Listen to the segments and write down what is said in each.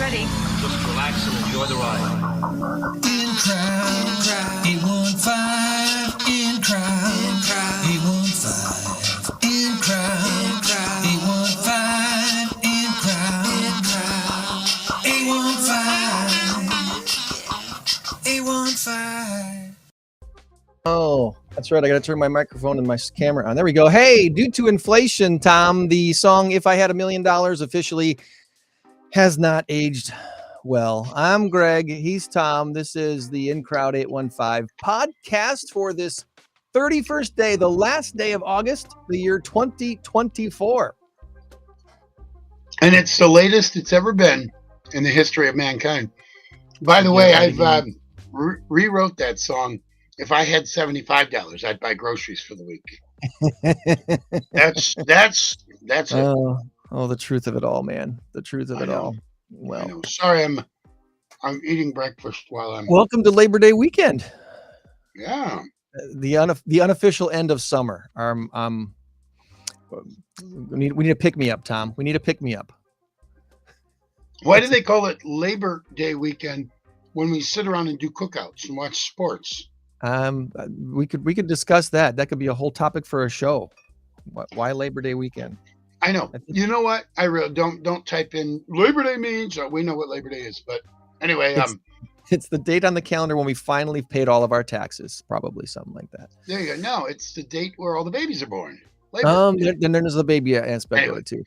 ready. Just relax and enjoy the ride. In crowd, 815, in crowd, 815, in crowd, 815, in crowd, 815, 815. Oh, that's right. I got to turn my microphone and my camera on. There we go. Hey, due to inflation, Tom, the song "If I Had $1 Million" officially has not aged well. I'm Greg. He's Tom. This is the In Crowd 815 podcast for this 31st day, the last day of August, the year 2024. And it's the latest it's ever been in the history of mankind. By the way, I've rewrote that song. If I had $75, I'd buy groceries for the week. That's it. Oh, the truth of it all, man. The truth of it all. Well, sorry, I'm eating breakfast while I'm. Welcome to Labor Day weekend. Yeah. The unofficial end of summer. We need to pick me up, Tom. We need to pick me up. Why do they call it Labor Day weekend when we sit around and do cookouts and watch sports? We could discuss that. That could be a whole topic for a show. Why Labor Day weekend? I know. You know what? I really don't type in Labor Day means. We know what Labor Day is, but anyway, it's the date on the calendar when we finally paid all of our taxes. Probably something like that. There you go. No, it's the date where all the babies are born. Then there's the baby aspect of it too.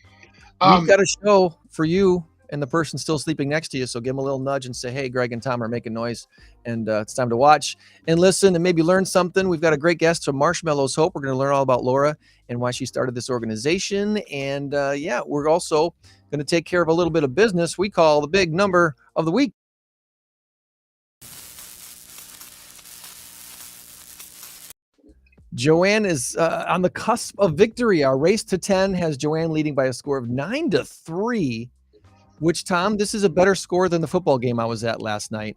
We've got a show for you and the person still sleeping next to you. So give them a little nudge and say, hey, Greg and Tom are making noise, and it's time to watch and listen and maybe learn something. We've got a great guest from Marshmallows Hope. We're going to learn all about Laura and why she started this organization. And we're also going to take care of a little bit of business we call the big number of the week. Joanne is on the cusp of victory. Our race to 10 has Joanne leading by a score of 9-3. Which, Tom, this is a better score than the football game I was at last night.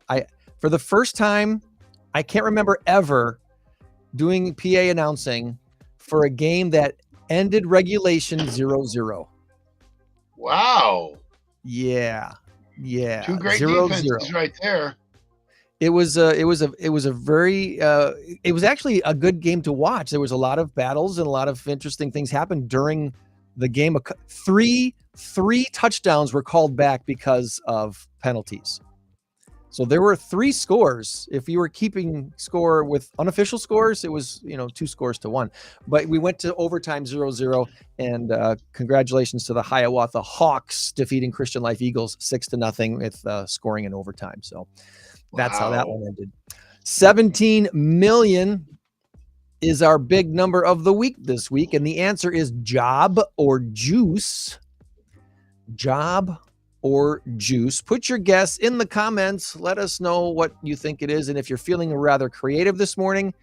For the first time, I can't remember ever doing PA announcing for a game that ended regulation 0-0. Wow. Yeah. Two great 0-0 defenses right there. It was actually a good game to watch. There was a lot of battles and a lot of interesting things happened during the game. Three touchdowns were called back because of penalties. So there were 3 scores. If you were keeping score with unofficial scores, it was 2 scores to 1. But we went to overtime 0-0, and congratulations to the Hiawatha Hawks defeating Christian Life Eagles 6-0 with scoring in overtime. So that's how that one ended. 17 million is our big number of the week this week, and the answer is job or juice. Job or juice. Put your guess in the comments. Let us know what you think it is. And if you're feeling rather creative this morning,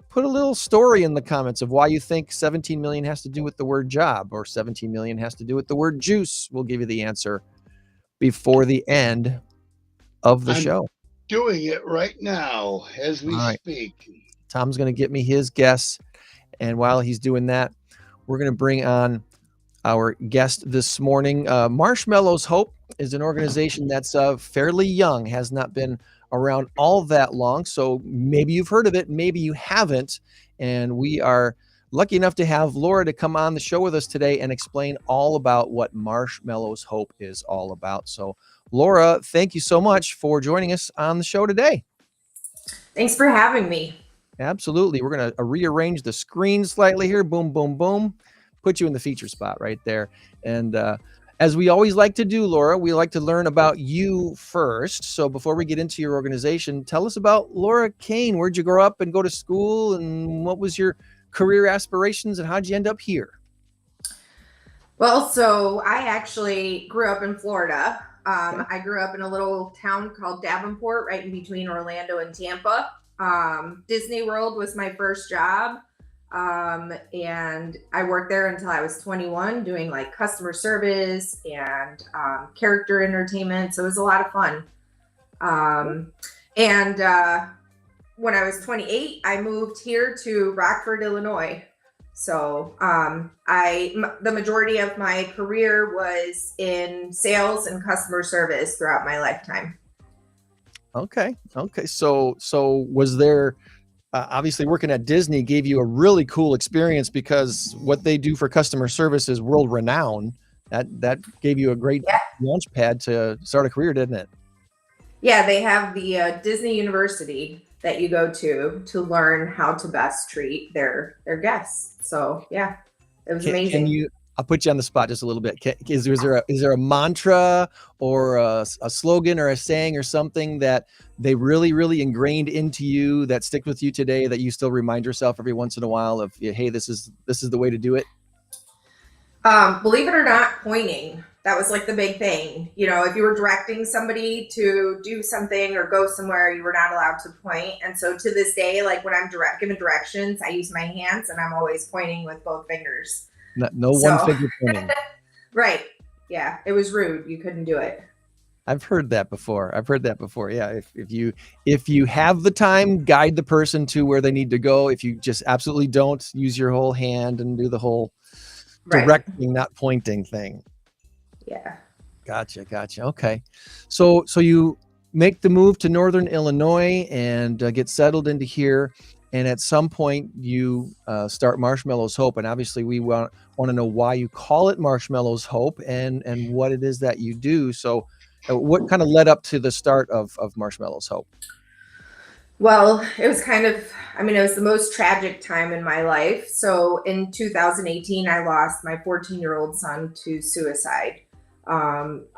put a little story in the comments of why you think 17 million has to do with the word job or 17 million has to do with the word juice. We'll give you the answer before the end of the show. Doing it right now as we speak. Tom's going to get me his guess. And while he's doing that, we're going to bring on our guest this morning. Marshmallows Hope is an organization that's fairly young, has not been around all that long. So maybe you've heard of it, maybe you haven't. And we are lucky enough to have Laura to come on the show with us today and explain all about what Marshmallows Hope is all about. So Laura, thank you so much for joining us on the show today. Thanks for having me. Absolutely. We're going to rearrange the screen slightly here. Boom, boom, boom. Put you in the feature spot right there. And as we always like to do, Laura, we like to learn about you first. So before we get into your organization, tell us about Laura Kane. Where'd you grow up and go to school? And what was your career aspirations? And how'd you end up here? Well, so I actually grew up in Florida. I grew up in a little town called Davenport, right in between Orlando and Tampa. Disney World was my first job. And I worked there until I was 21 doing like customer service and character entertainment. So it was a lot of fun. When I was 28, I moved here to Rockford, Illinois. So the majority of my career was in sales and customer service throughout my lifetime. Okay. So was there obviously working at Disney gave you a really cool experience because what they do for customer service is world renowned. That gave you a great launch pad to start a career, didn't it? Yeah, they have the Disney University that you go to learn how to best treat their guests. So yeah, it was amazing. I'll put you on the spot just a little bit. Is there a mantra or a slogan or a saying or something that they really, really ingrained into you that sticks with you today that you still remind yourself every once in a while of, hey, this is the way to do it? Believe it or not, pointing. That was like the big thing. You know, if you were directing somebody to do something or go somewhere, you were not allowed to point. And so to this day, like when I'm giving directions, I use my hands and I'm always pointing with both fingers. No one finger pointing. Right. Yeah. It was rude. You couldn't do it. I've heard that before. Yeah. If you have the time, guide the person to where they need to go. If you just absolutely don't, use your whole hand and do the whole directing, not pointing thing. Yeah. Gotcha. Okay. So you make the move to Northern Illinois and get settled into here. And at some point you start Marshmallows Hope. And obviously we want to know why you call it Marshmallows Hope and what it is that you do. So what kind of led up to the start of Marshmallows Hope? Well, it was it was the most tragic time in my life. So in 2018, I lost my 14-year-old son to suicide. What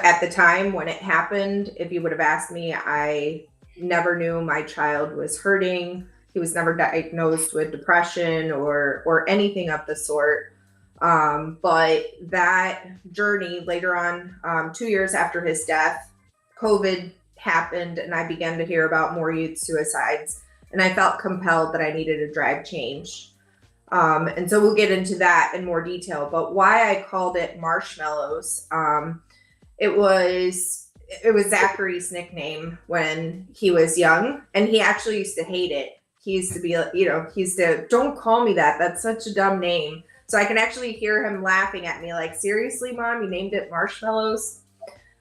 at the time when it happened, if you would have asked me, I never knew my child was hurting. He was never diagnosed with depression or anything of the sort. But that journey later on, 2 years after his death, COVID happened and I began to hear about more youth suicides. And I felt compelled that I needed to drive change. And so we'll get into that in more detail. But why I called it Marshmallows, it was Zachary's nickname when he was young. And he actually used to hate it. He used to be, don't call me that. That's such a dumb name. So I can actually hear him laughing at me like, seriously, Mom, you named it Marshmallows?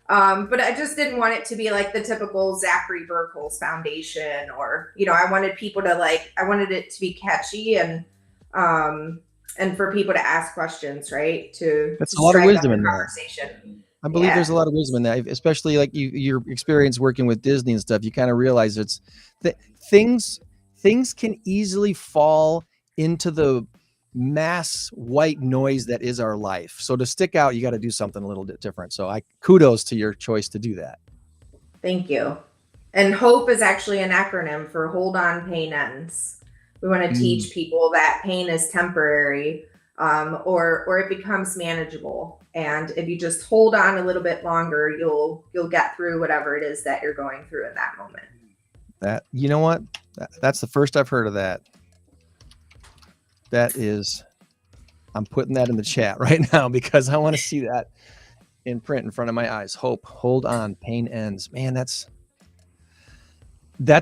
But I just didn't want it to be like the typical Zachary Burkholz Foundation or, I wanted people to I wanted it to be catchy and for people to ask questions, right? That's a lot of wisdom in that. I believe there's a lot of wisdom in that, especially like your experience working with Disney and stuff. You kind of realize it's things can easily fall into the mass white noise that is our life. So to stick out, you got to do something a little bit different. So kudos to your choice to do that. Thank you. And HOPE is actually an acronym for Hold On, Pain Ends. We want to teach people that pain is temporary, or it becomes manageable. And if you just hold on a little bit longer, you'll get through whatever it is that you're going through in that moment. That, you know what? That's the first I've heard of that. I'm putting that in the chat right now because I want to see that in print in front of my eyes. HOPE, hold on, pain ends. Man, that's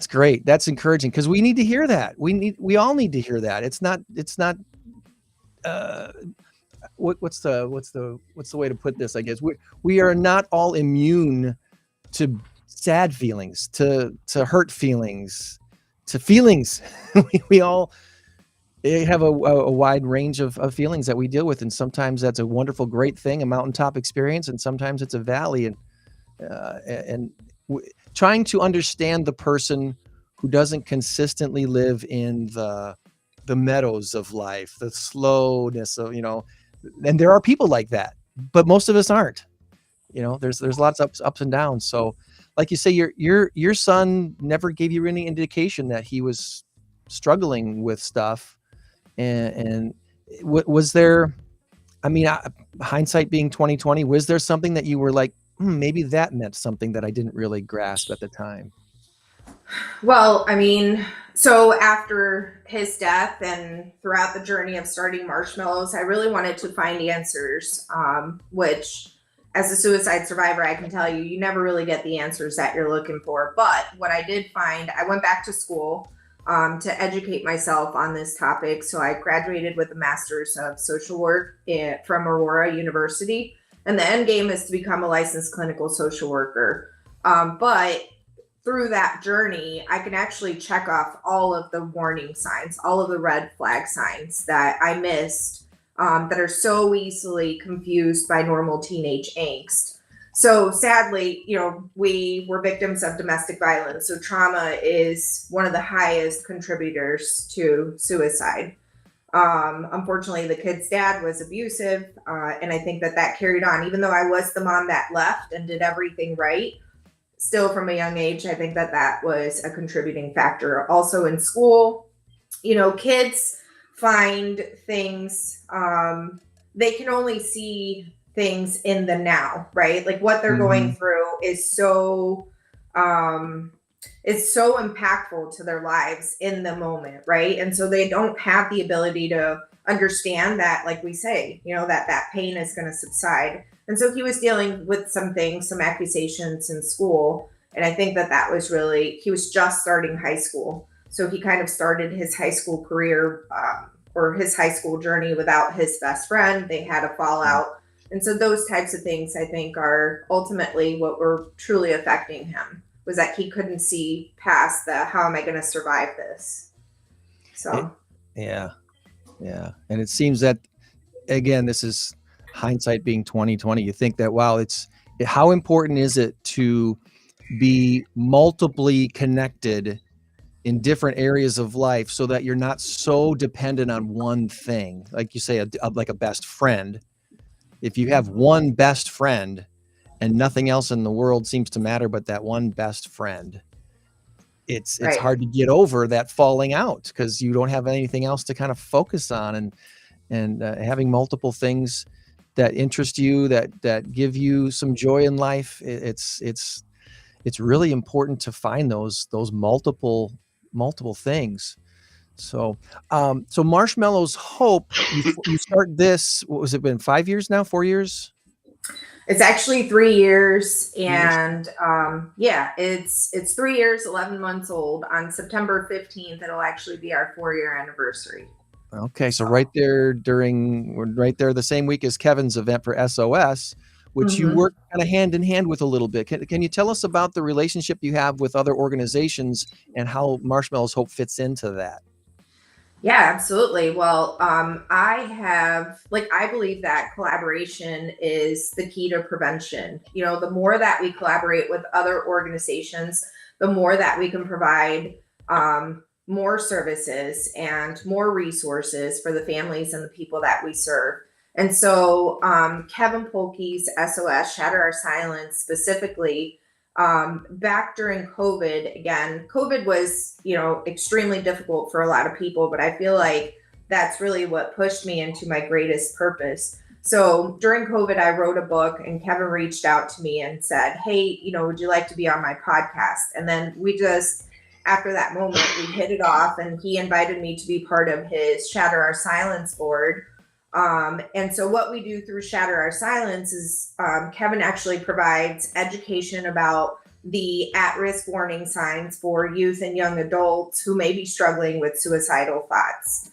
great. That's encouraging because we need to hear that. We all need to hear that. It's not what's the way to put this? I guess we are not all immune to sad feelings, to hurt feelings, to feelings. we all have a wide range of feelings that we deal with, and sometimes that's a wonderful, great thing, a mountaintop experience, and sometimes it's a valley. And trying to understand the person who doesn't consistently live in the meadows of life, the slowness of, and there are people like that, but most of us aren't. There's lots of ups and downs. So, like you say, your son never gave you any indication that he was struggling with stuff. And was there, hindsight being 2020, was there something that you were like, maybe that meant something that I didn't really grasp at the time? Well, so after his death and throughout the journey of starting Marshmallows, I really wanted to find answers, which as a suicide survivor, I can tell you, you never really get the answers that you're looking for. But what I did find, I went back to school. to educate myself on this topic. So I graduated with a master's of social work from Aurora University. And the end game is to become a licensed clinical social worker. But through that journey, I can actually check off all of the warning signs, all of the red flag signs that I missed that are so easily confused by normal teenage angst. So sadly, we were victims of domestic violence. So trauma is one of the highest contributors to suicide. Unfortunately, the kid's dad was abusive. And I think that carried on, even though I was the mom that left and did everything right. Still from a young age, I think that was a contributing factor. Also in school, kids find things, they can only see things in the now, right? Like what they're going through is so impactful to their lives in the moment, right? And so they don't have the ability to understand that, like we say, that pain is going to subside. And so he was dealing with some things, some accusations in school. And I think that was really, he was just starting high school. So he kind of started his high school career or his high school journey without his best friend. They had a fallout. And so those types of things, I think, are ultimately what were truly affecting him, was that he couldn't see past the, how am I going to survive this? So. Yeah. And it seems that, again, this is hindsight being 2020. You think that, wow, how important is it to be multiply connected in different areas of life so that you're not so dependent on one thing? Like you say, like a best friend. If you have one best friend and nothing else in the world seems to matter but that one best friend, it's Right. hard to get over that falling out because you don't have anything else to kind of focus on, and having multiple things that interest you, that give you some joy in life. It's really important to find those multiple things. So Marshmallows Hope, you start this, what was it, been 5 years now, 4 years? It's actually 3 years, and it's 3 years, 11 months old. On September 15th, it'll actually be our 4-year anniversary. Okay, so we're right there the same week as Kevin's event for SOS, which you work kind of hand in hand with a little bit. Can you tell us about the relationship you have with other organizations and how Marshmallows Hope fits into that? Yeah, absolutely. Well, I believe that collaboration is the key to prevention. The more that we collaborate with other organizations, the more that we can provide more services and more resources for the families and the people that we serve. And so Kevin Polkey's SOS, Shatter Our Silence specifically, back during COVID, again, COVID was, extremely difficult for a lot of people, but I feel like that's really what pushed me into my greatest purpose. So during COVID, I wrote a book, and Kevin reached out to me and said, hey, would you like to be on my podcast? And then after that moment, we hit it off, and he invited me to be part of his Shatter Our Silence board. And so what we do through Shatter Our Silence is Kevin actually provides education about the at-risk warning signs for youth and young adults who may be struggling with suicidal thoughts.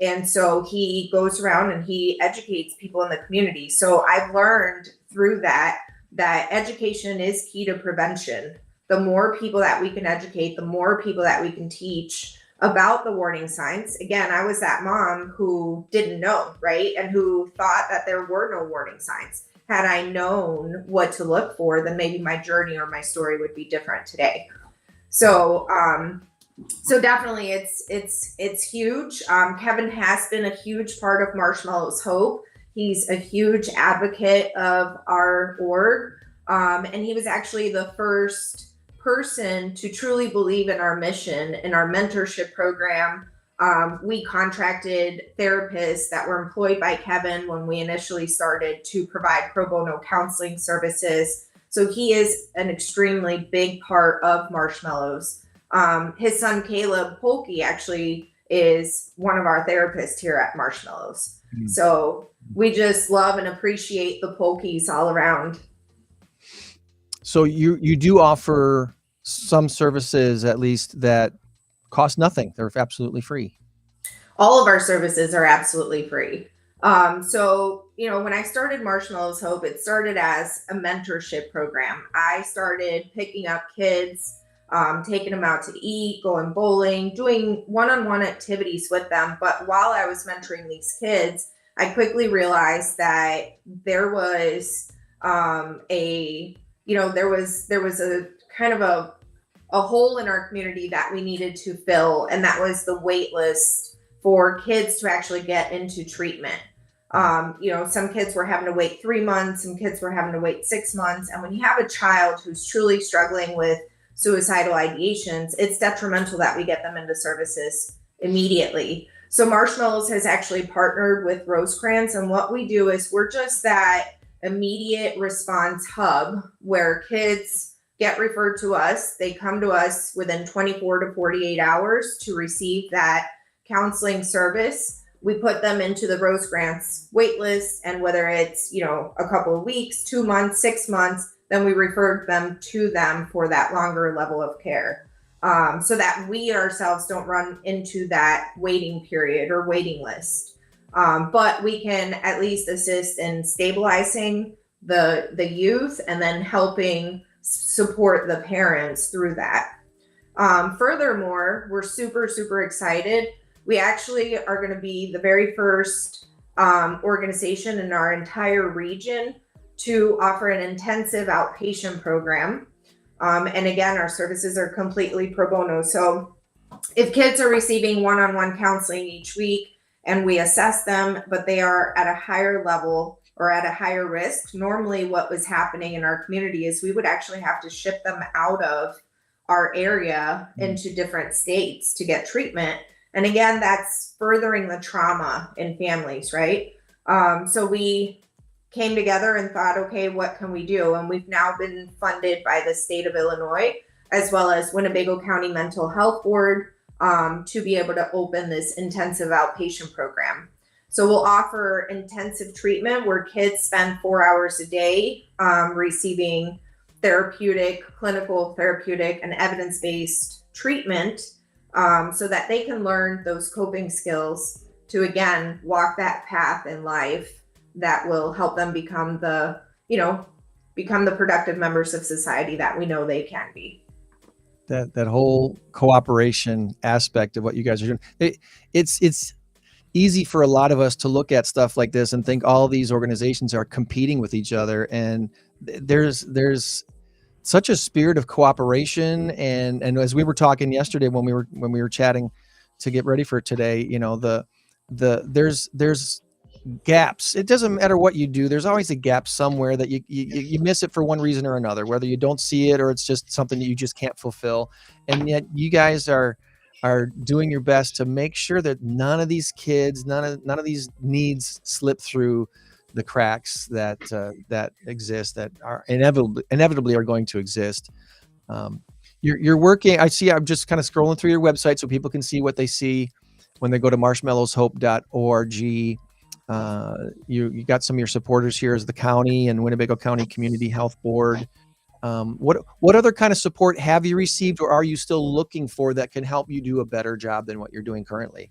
And so he goes around and he educates people in the community. So I've learned through that education is key to prevention. The more people that we can educate, the more people that we can teach about the warning signs. Again, I was that mom who didn't know, right? And who thought that there were no warning signs. Had I known what to look for, then maybe my journey or my story would be different today. So definitely it's huge. Kevin has been a huge part of Marshmallows Hope. He's a huge advocate of our org. And he was actually the first person to truly believe in our mission and our mentorship program. We contracted therapists that were employed by Kevin when we initially started to provide pro bono counseling services. So he is an extremely big part of Marshmallows. His son, Caleb Polkey, actually is one of our therapists here at Marshmallows. Mm-hmm. So we just love and appreciate the Polkeys all around. So you do offer some services, at least, that cost nothing. They're absolutely free. All of our services are absolutely free. So, when I started Marshmallows Hope, it started as a mentorship program. I started picking up kids, taking them out to eat, going bowling, doing one-on-one activities with them. But while I was mentoring these kids, I quickly realized that there was there was a kind of a hole in our community that we needed to fill, and that was the wait list for kids to actually get into treatment. Some kids were having to wait 3 months, some kids were having to wait 6 months. And when you have a child who's truly struggling with suicidal ideations, it's detrimental that we get them into services immediately. So Marshmallows has actually partnered with Rosecrans, and what we do is we're just that immediate response hub where kids get referred to us. They come to us within 24 to 48 hours to receive that counseling service. We put them into the Rosecrans wait list, and whether it's, a couple of weeks, 2 months, 6 months, then we refer them to them for that longer level of care. So that we ourselves don't run into that waiting period or waiting list. But we can at least assist in stabilizing the youth and then helping support the parents through that. Furthermore, we're super, super excited. We actually are going to be the very first organization in our entire region to offer an intensive outpatient program. And again, our services are completely pro bono. So if kids are receiving one-on-one counseling each week and we assess them, but they are at a higher level or at a higher risk, normally what was happening in our community is we would actually have to ship them out of our area into different states to get treatment. And again, that's furthering the trauma in families, right? So we came together and thought, okay, what can we do? And we've now been funded by the state of Illinois, as well as Winnebago County Mental Health Board, to be able to open this intensive outpatient program. So we'll offer intensive treatment where kids spend 4 hours a day receiving clinical therapeutic, and evidence-based treatment, so that they can learn those coping skills to, again, walk that path in life that will help them become the productive members of society that we know they can be. That whole cooperation aspect of what you guys are doing, it's easy for a lot of us to look at stuff like this and think all these organizations are competing with each other, and there's such a spirit of cooperation. And as we were talking yesterday when we were chatting to get ready for today, there's gaps. It doesn't matter what you do. There's always a gap somewhere that you miss it for one reason or another, whether you don't see it or it's just something that you just can't fulfill. And yet you guys are doing your best to make sure that none of these kids, none of these needs slip through the cracks that exist, that are inevitably are going to exist. You're working. I'm just kind of scrolling through your website so people can see what they see when they go to marshmallowshope.org. You got some of your supporters here as the county and Winnebago County Community Health Board. What other kind of support have you received, or are you still looking for that can help you do a better job than what you're doing currently?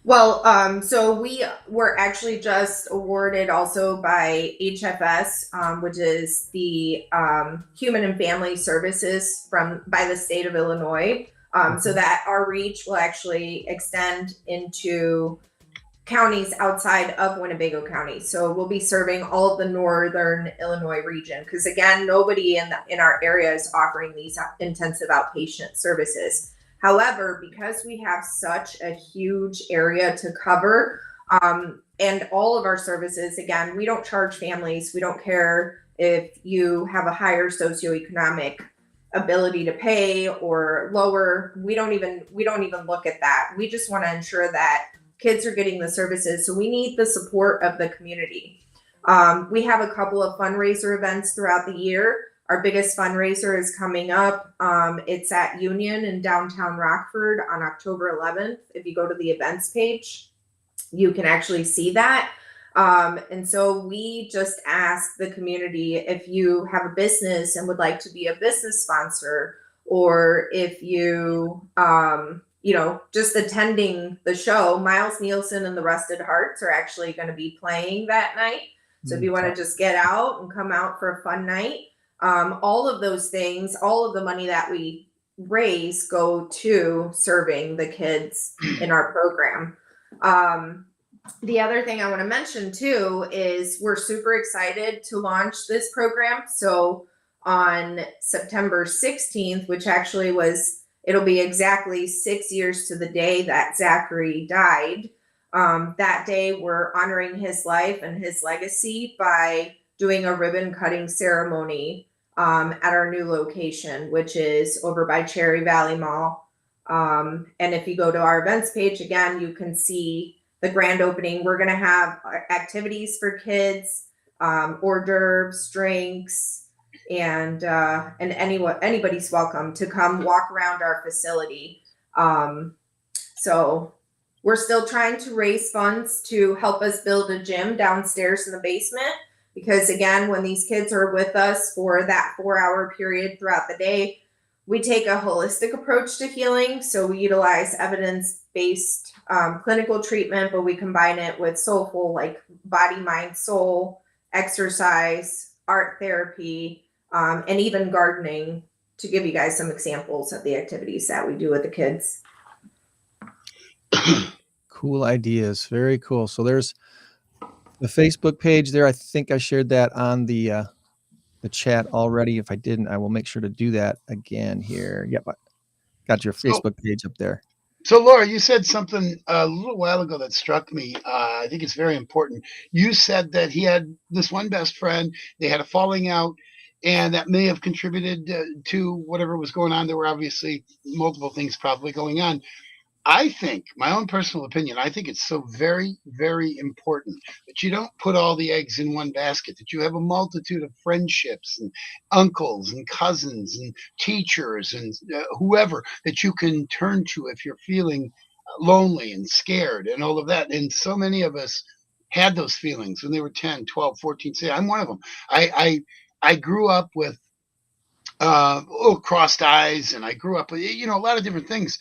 Well, so we were actually just awarded also by HFS, which is the Human and Family Services by the state of Illinois, so that our reach will actually extend into counties outside of Winnebago County. So we'll be serving all of the northern Illinois region, because again, nobody in our area is offering these intensive outpatient services. However, because we have such a huge area to cover, and all of our services, again, we don't charge families. We don't care if you have a higher socioeconomic ability to pay or lower. We don't even look at that. We just want to ensure that kids are getting the services. So we need the support of the community. We have a couple of fundraiser events throughout the year. Our biggest fundraiser is coming up. It's at Union in downtown Rockford on October 11th. If you go to the events page, you can actually see that. And so we just ask the community, if you have a business and would like to be a business sponsor, or if you, just attending the show, Miles Nielsen and the Rusted Hearts are actually going to be playing that night. So if you want to just get out and come out for a fun night, all of those things, all of the money that we raise go to serving the kids in our program. The other thing I want to mention too is we're super excited to launch this program. So on September 16th, which actually it'll be exactly 6 years to the day that Zachary died. That day we're honoring his life and his legacy by doing a ribbon cutting ceremony at our new location, which is over by Cherry Valley Mall. And if you go to our events page again, you can see the grand opening. We're going to have activities for kids, hors d'oeuvres, drinks, and anybody's welcome to come walk around our facility. So we're still trying to raise funds to help us build a gym downstairs in the basement, because again, when these kids are with us for that 4-hour period throughout the day, we take a holistic approach to healing. So we utilize evidence-based clinical treatment, but we combine it with soulful, like body, mind, soul, exercise, art therapy, and even gardening, to give you guys some examples of the activities that we do with the kids. Cool ideas. Very cool. So there's the Facebook page there. I think I shared that on the chat already. If I didn't, I will make sure to do that again here. Yep. Got your Facebook page up there. So Laura, you said something a little while ago that struck me. I think it's very important. You said that he had this one best friend, they had a falling out, and that may have contributed to whatever was going on. There were obviously multiple things probably going on. I think, my own personal opinion, I think it's so very, very important that you don't put all the eggs in one basket, that you have a multitude of friendships and uncles and cousins and teachers and whoever that you can turn to if you're feeling lonely and scared and all of that. And so many of us had those feelings when they were 10, 12, 14. Say, I'm one of them. I grew up with crossed eyes, and I grew up with, a lot of different things.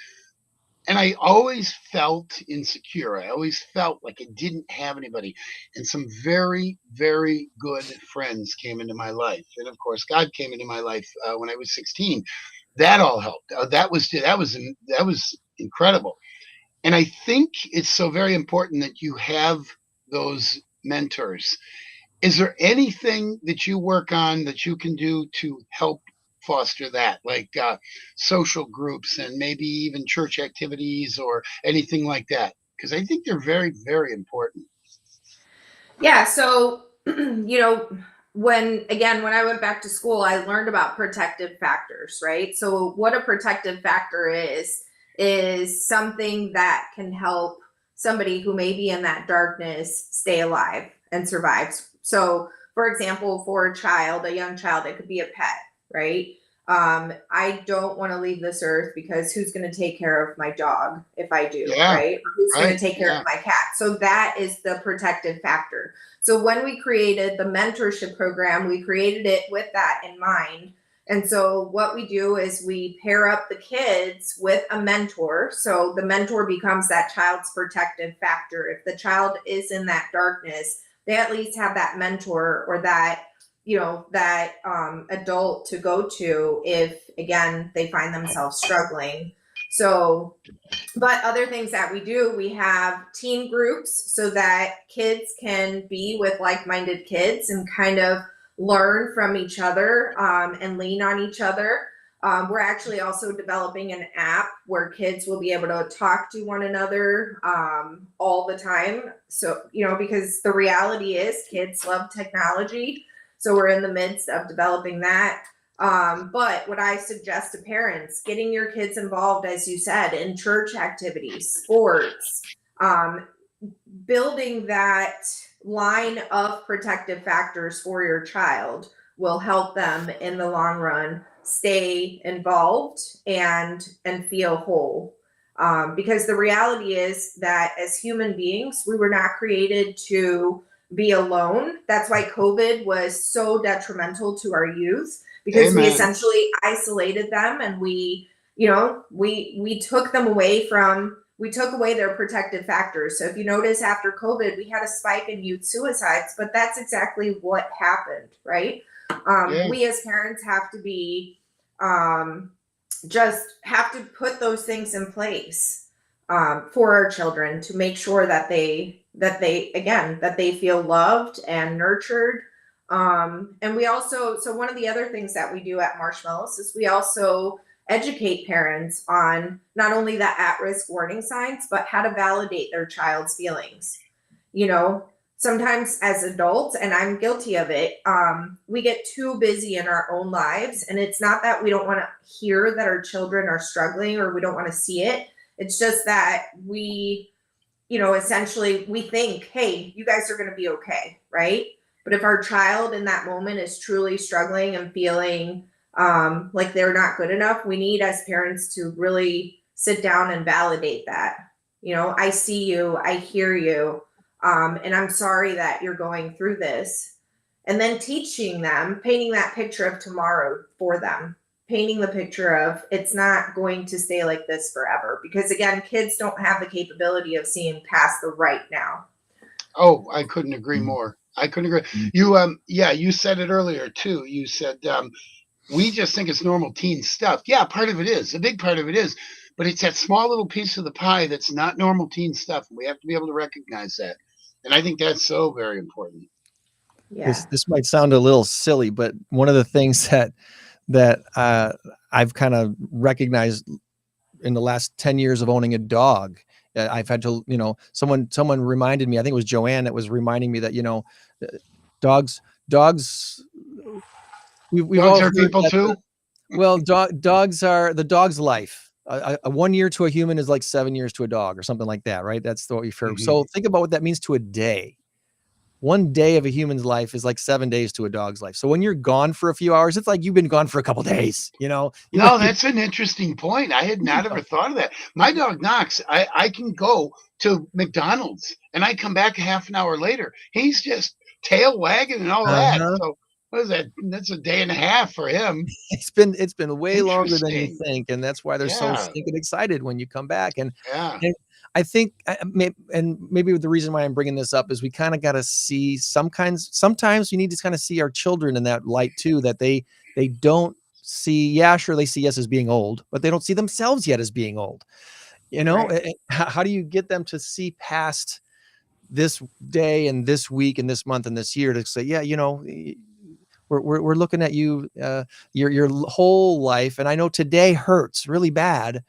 And I always felt insecure. I always felt like I didn't have anybody. And some very, very good friends came into my life. And of course, God came into my life when I was 16. That all helped. That was incredible. And I think it's so very important that you have those mentors. Is there anything that you work on that you can do to help foster that, like social groups and maybe even church activities or anything like that? Because I think they're very, very important. Yeah. So, when I went back to school, I learned about protective factors, right? So what a protective factor is something that can help somebody who may be in that darkness stay alive and survive. So for example, for a young child, it could be a pet, right? I don't want to leave this earth because who's going to take care of my dog if I do, right? Or who's going to take care of my cat? So that is the protective factor. So when we created the mentorship program, we created it with that in mind. And so what we do is we pair up the kids with a mentor. So the mentor becomes that child's protective factor. If the child is in that darkness, they at least have that mentor or that adult to go to if, again, they find themselves struggling. So, but other things that we do, we have teen groups so that kids can be with like-minded kids and kind of learn from each other and lean on each other. We're actually also developing an app where kids will be able to talk to one another all the time. So, because the reality is kids love technology. So we're in the midst of developing that. But what I suggest to parents, getting your kids involved, as you said, in church activities, sports, building that line of protective factors for your child will help them in the long run stay involved and feel whole. Because the reality is that as human beings, we were not created to be alone. That's why COVID was so detrimental to our youth, because we Amen. essentially isolated them, and we took them away from, we took away their protective factors. So if you notice, after COVID, we had a spike in youth suicides, but that's exactly what happened, right? Yeah. We as parents have to be, just have to put those things in place for our children, to make sure that they feel loved and nurtured. And we also, so one of the other things that we do at Marshmallows is we also educate parents on not only the at-risk warning signs, but how to validate their child's feelings. You know, sometimes as adults, and I'm guilty of it, we get too busy in our own lives. And it's not that we don't want to hear that our children are struggling, or we don't want to see it. It's just that we, essentially we think, hey, you guys are going to be okay, right? But if our child in that moment is truly struggling and feeling like they're not good enough, we need as parents to really sit down and validate that. I see you, I hear you, and I'm sorry that you're going through this. And then teaching them, painting that picture of tomorrow for them, painting the picture of it's not going to stay like this forever. Because again, kids don't have the capability of seeing past the right now. Oh, I couldn't agree more. I couldn't agree. You said it earlier too. You said we just think it's normal teen stuff. Yeah, part of it is. A big part of it is. But it's that small little piece of the pie that's not normal teen stuff. We have to be able to recognize that. And I think that's so very important. Yeah. This might sound a little silly, but one of the things that I've kind of recognized in the last 10 years of owning a dog, I've had to, someone reminded me, I think it was Joanne that was reminding me that, dogs, we've Dogs all are heard people that too. dogs are the dog's life. A 1 year to a human is like 7 years to a dog, or something like that, right? That's what we've heard. Mhm. So think about what that means to a day. 1 day of a human's life is like 7 days to a dog's life. So when you're gone for a few hours, it's like you've been gone for a couple days, No, that's an interesting point. I had not ever thought of that. My dog Knox, I can go to McDonald's and I come back a half an hour later. He's just tail wagging and all that. Uh-huh. So what is that? That's a day and a half for him. It's been way longer than you Interesting. think, and that's why they're so Yeah. stinking excited when you come back. And Yeah. I think, and maybe the reason why I'm bringing this up is we kind of got to see sometimes we need to kind of see our children in that light too, that they don't see, yeah, sure, they see us as being old, but they don't see themselves yet as being old. Right. How do you get them to see past this day and this week and this month and this year to say, yeah, we're looking at you, your whole life. And I know today hurts really bad,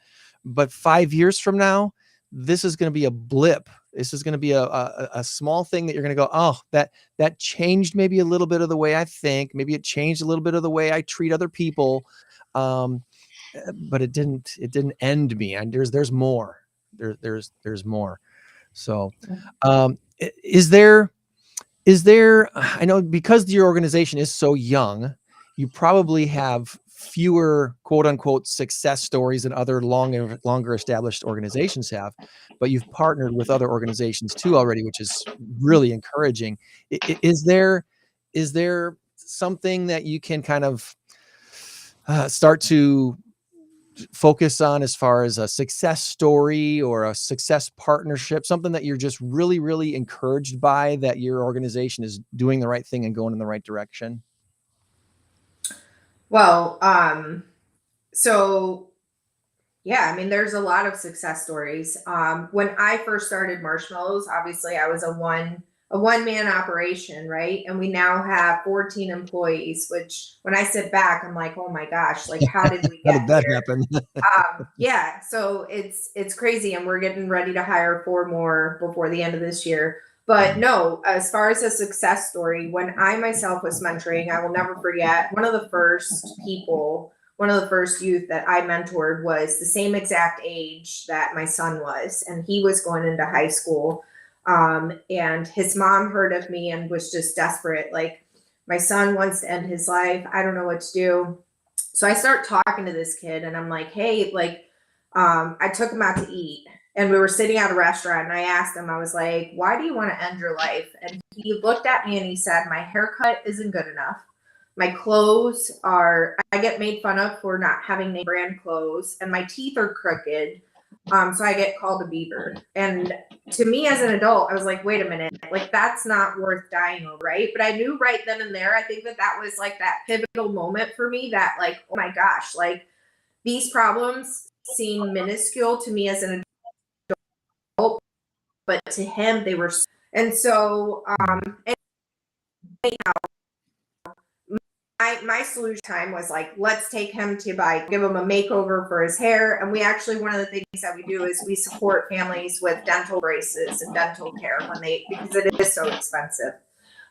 but 5 years from now, this is going to be a blip. This is going to be a small thing that you're going to go, oh, that changed maybe a little bit of the way I think. Maybe it changed a little bit of the way I treat other people. But it didn't end me. And there's more. There's more. So, is there, I know because your organization is so young, you probably have fewer quote unquote success stories than other longer established organizations have, but you've partnered with other organizations too already, which is really encouraging. Is there something that you can kind of start to focus on as far as a success story or a success partnership, something that you're just really, really encouraged by, that your organization is doing the right thing and going in the right direction? Well, so yeah, I mean, there's a lot of success stories. When I first started Marshmallows, obviously I was a one-man operation, right? And we now have 14 employees, which when I sit back, I'm like, oh my gosh, like how did we How get did that here? happen? Yeah, so it's crazy, and we're getting ready to hire 4 more before the end of this year. But no, as far as a success story, when I myself was mentoring, I will never forget one of the first youth that I mentored was the same exact age that my son was, and he was going into high school. And his mom heard of me and was just desperate. Like, my son wants to end his life. I don't know what to do. So I start talking to this kid and I'm like, hey, like, I took him out to eat And we were sitting at a restaurant, and I asked him, I was like, why do you want to end your life? And he looked at me and he said, my haircut isn't good enough. My clothes are, I get made fun of for not having name brand clothes, and my teeth are crooked. So I get called a beaver. And to me as an adult, I was like, wait a minute, like that's not worth dying over, right? But I knew right then and there, I think that was like that pivotal moment for me that like, oh my gosh, like these problems seem minuscule to me as an adult, but to him they were. And so my solution time was like, let's take him to give him a makeover for his hair. And we actually, one of the things that we do is we support families with dental braces and dental care because it is so expensive.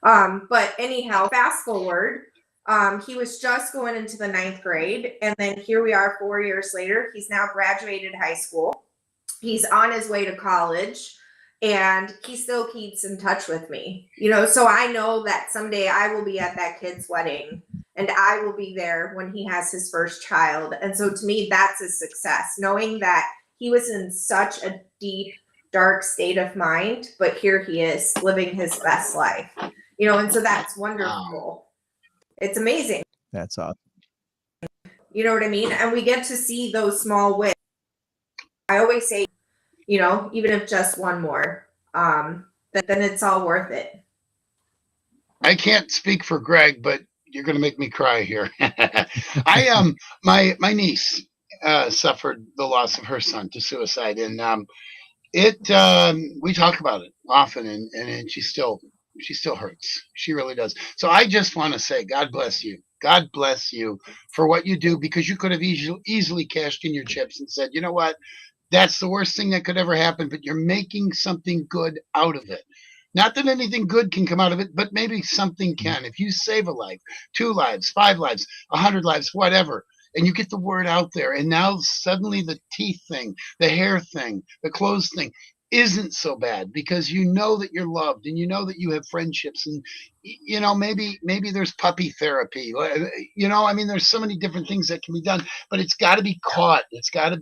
But anyhow, fast forward, he was just going into the 9th grade. And then here we are 4 years later. He's now graduated high school. He's on his way to college. And he still keeps in touch with me, so I know that someday I will be at that kid's wedding and I will be there when he has his first child. And so to me, that's a success, knowing that he was in such a deep, dark state of mind, but here he is living his best life, and so that's wonderful. It's amazing. That's awesome. You know what I mean? And we get to see those small wins. I always say, even if just one more, then it's all worth it. I can't speak for Greg, but you're going to make me cry here. My niece suffered the loss of her son to suicide, and we talk about it often, and she still hurts. She really does. So I just want to say, God bless you. God bless you for what you do, because you could have easily cashed in your chips and said, you know what? That's the worst thing that could ever happen, but you're making something good out of it. Not that anything good can come out of it, but maybe something can. If you save a life, 2 lives, 5 lives, 100 lives, whatever, and you get the word out there, and now suddenly the teeth thing, the hair thing, the clothes thing isn't so bad, because you know that you're loved, and you know that you have friendships, and maybe there's puppy therapy. There's so many different things that can be done, but it's got to be caught. It's got to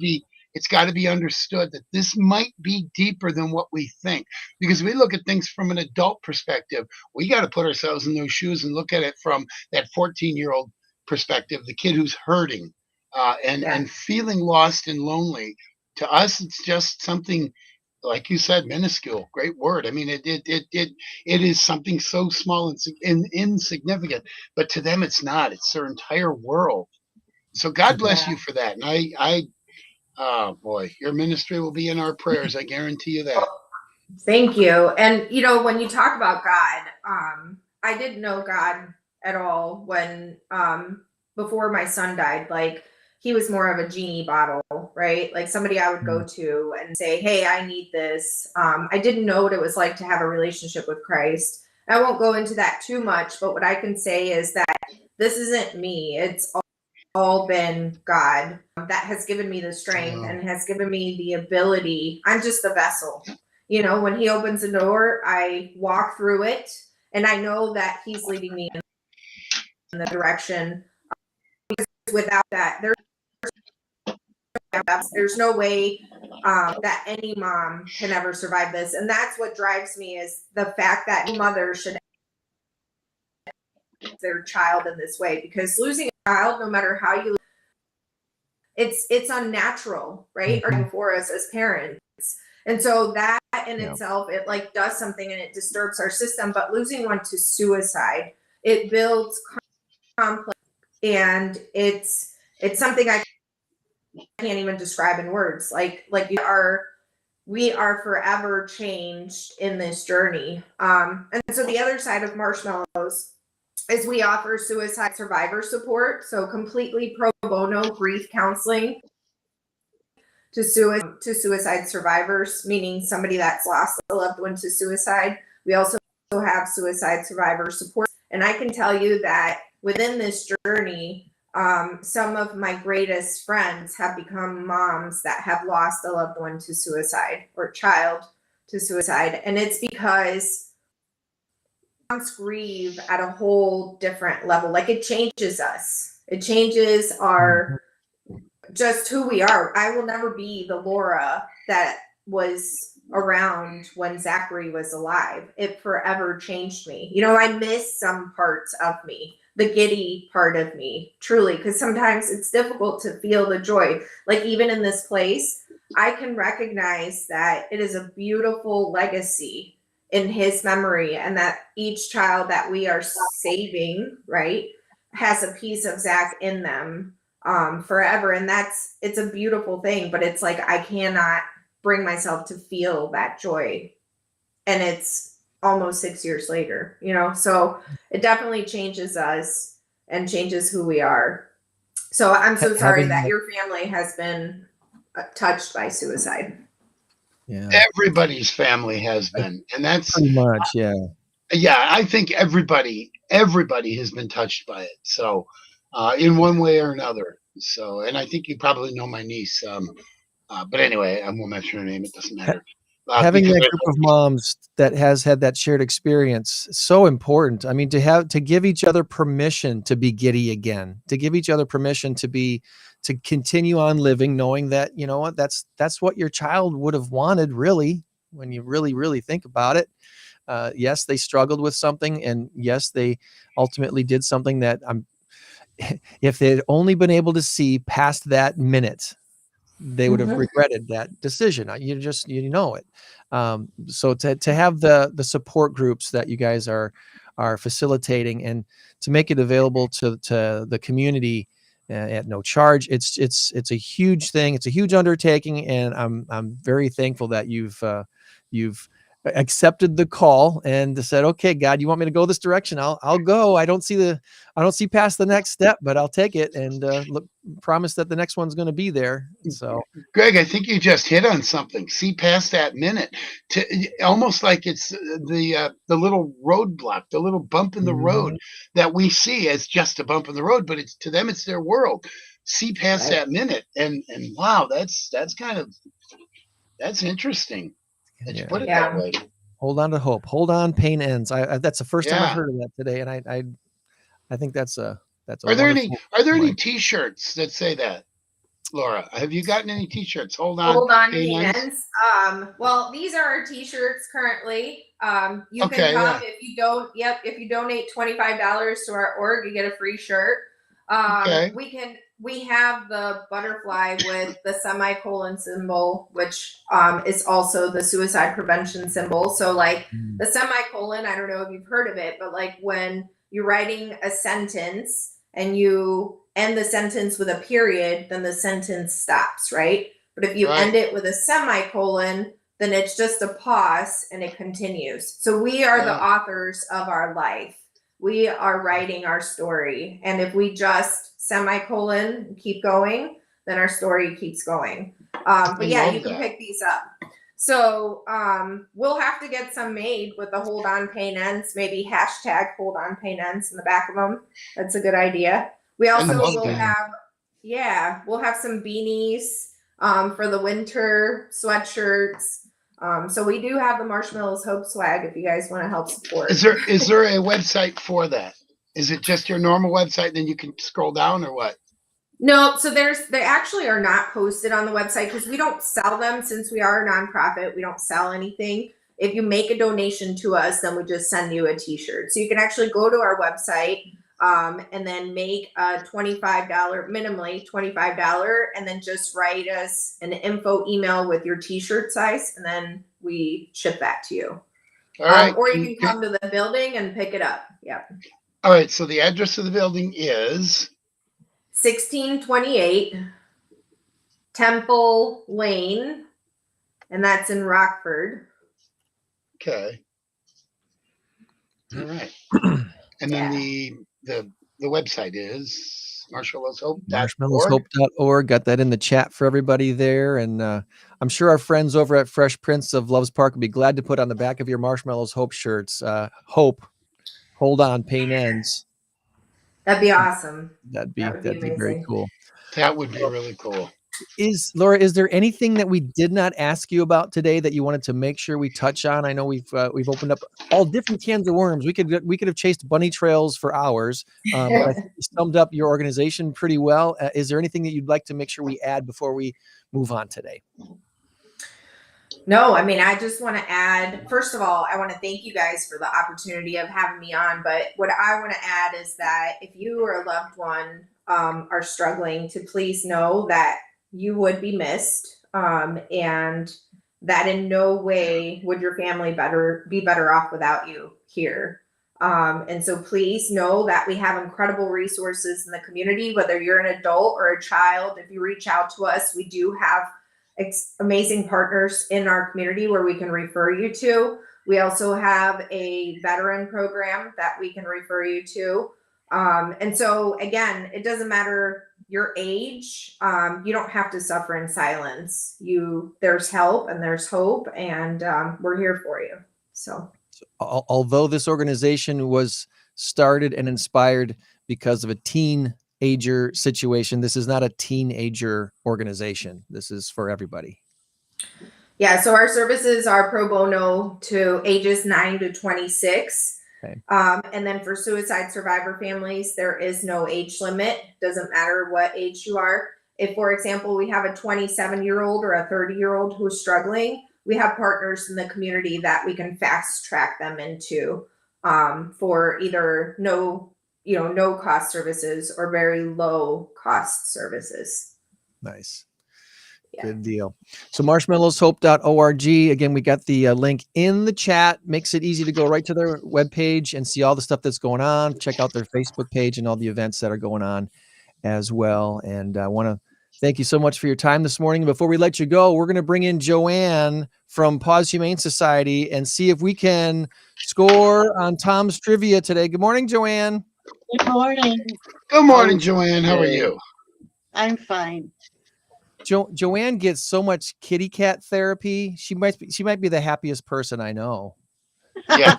be understood that this might be deeper than what we think, because we look at things from an adult perspective. We got to put ourselves in those shoes and look at it from that 14-year-old perspective, the kid who's hurting and feeling lost and lonely. To us, it's just something, like you said, minuscule. Great word. I mean, it is something so small and insignificant, but to them, it's not. It's their entire world. So God bless you for that. And oh boy, your ministry will be in our prayers. I guarantee you that. Thank you. And when you talk about God, I didn't know God at all when before my son died. Like, he was more of a genie bottle, right? Like somebody I would go to and say, hey, I need this. I didn't know what it was like to have a relationship with Christ. I won't go into that too much, but what I can say is that this isn't me. It's all been God that has given me the strength and has given me the ability. I'm just a vessel. When he opens a door, I walk through it, and I know that he's leading me in the direction. Because without that, there's no way that any mom can ever survive this. And that's what drives me, is the fact that mother should their child in this way, because losing a child, no matter how you, it's unnatural, right? Or before us as parents. And so that in itself, it like does something and it disturbs our system. But losing one to suicide, it builds complex, and it's something I can't even describe in words. Like we are forever changed in this journey. And so the other side of Marshmallows is we offer suicide survivor support. So completely pro bono grief counseling to suicide survivors, meaning somebody that's lost a loved one to suicide. We also have suicide survivor support. And I can tell you that within this journey, some of my greatest friends have become moms that have lost a loved one to suicide or child to suicide. And it's because moms grieve at a whole different level. Like, it changes us. It changes our just who we are. I will never be the Laura that was around when Zachary was alive. It forever changed me. You know, I miss some parts of me, the giddy part of me, truly, because sometimes it's difficult to feel the joy. Like even in this place, I can recognize that it is a beautiful legacy in his memory, and that each child that we are saving, right, has a piece of Zach in them forever. And it's a beautiful thing, but it's like I cannot bring myself to feel that joy. And it's almost 6 years later, you know, so it definitely changes us and changes who we are. So I'm so sorry that your family has been touched by suicide. Yeah, Everybody's family has been, and that's pretty much. Yeah. yeah. I think everybody has been touched by it. So, in one way or another. So, and I think you probably know my niece. But anyway, I won't mention her name. It doesn't matter. Having Because that group of moms that has had that shared experience is so important. I mean, to give each other permission to be giddy again, to give each other permission to continue on living, knowing that, you know what, that's what your child would have wanted, really, when you really think about it. Yes, they struggled with something, and yes, they ultimately did something that if they'd only been able to see past that minute, they would have regretted that decision. You know it. So to have the support groups that you guys are facilitating, and to make it available to the community at no charge, it's a huge thing. It's a huge undertaking, and I'm very thankful that you've accepted the call and said, okay, God, you want me to go this direction? I'll go. I don't see past the next step, but I'll take it, and promise that the next one's going to be there. So Greg, I think you just hit on something. See past that minute, to almost like it's the little roadblock, the little bump in the road that we see as just a bump in the road, but it's to them, it's their world. See past that minute, and wow, that's interesting that you put it that way. Hold on to hope. Hold on, pain ends. That's the first time I've Yeah. heard of that today, and I think that's a Are there any wonderful T-shirts that say that, Laura? Have you gotten any T-shirts? Hold Hold on, pain ends? payments. Well, these are our T-shirts currently. You Okay, can come if you don't. Yep, if you donate $25 to our org, you get a free shirt. Okay. We have the butterfly with the semicolon symbol, which is also the suicide prevention symbol. So like the semicolon, I don't know if you've heard of it, but like when you're writing a sentence and you end the sentence with a period, then the sentence stops, right? But if you end it with a semicolon, then it's just a pause and it continues. So we are the authors of our life. We are writing our story. And if we just semicolon keep going, then our story keeps going. But yeah, you can pick these up. So we'll have to get some made with the hold on pain ends, maybe hashtag hold on pain ends in the back of them. That's a good idea. We also will have, we'll have some beanies for the winter, sweatshirts. So we do have the Marshmallows Hope swag if you guys want to help support. Is there a website for that? Is it just your normal website, then you can scroll down, or what? No, so they actually are not posted on the website because we don't sell them. Since we are a nonprofit, we don't sell anything. If you make a donation to us, then we just send you a T-shirt. So you can actually go to our website and then make a $25, minimally $25, and then just write us an info email with your T-shirt size, and then we ship that to you. All right. Or you can come to the building and pick it up. Yeah. All right. So the address of the building is 1628 Temple Lane, and that's in Rockford. Okay. All right. And then the website is marshmallowshope.org. Got that in the chat for everybody there. And I'm sure our friends over at Fresh Prince of Loves Park would be glad to put on the back of your Marshmallows Hope shirts, Hope, hold on, pain ends. That'd be awesome. That'd be very cool. That would be really cool. Laura, is there anything that we did not ask you about today that you wanted to make sure we touch on? I know we've opened up all different cans of worms. We could have chased bunny trails for hours. But I think you summed up your organization pretty well. Is there anything that you'd like to make sure we add before we move on today? No, I mean, I just want to add, first of all, I want to thank you guys for the opportunity of having me on. But what I want to add is that if you or a loved one are struggling, to please know that you would be missed, and that in no way would your family be better off without you here. And so please know that we have incredible resources in the community, whether you're an adult or a child. If you reach out to us, we do have amazing partners in our community where we can refer you to. We also have a veteran program that we can refer you to. And so again, it doesn't matter your age. You don't have to suffer in silence. There's help and there's hope, and we're here for you. So although this organization was started and inspired because of a teenager situation, this is not a teenager organization. This is for everybody. Yeah, so our services are pro bono to ages 9 to 26. Okay. And then for suicide survivor families, there is no age limit. Doesn't matter what age you are. If, for example, we have a 27-year-old or a 30-year-old who's struggling, we have partners in the community that we can fast track them into for either no cost services or very low cost services. Nice. Yeah. Good deal. So marshmallowshope.org. Again, we got the link in the chat. Makes it easy to go right to their webpage and see all the stuff that's going on. Check out their Facebook page and all the events that are going on as well. And I want to thank you so much for your time this morning. Before we let you go, we're going to bring in Joanne from Paws Humane Society and see if we can score on Tom's trivia today. Good morning, Joanne. Good morning. Good morning, Joanne. How are you? I'm fine. Joanne gets so much kitty cat therapy. She might be the happiest person I know. Yeah.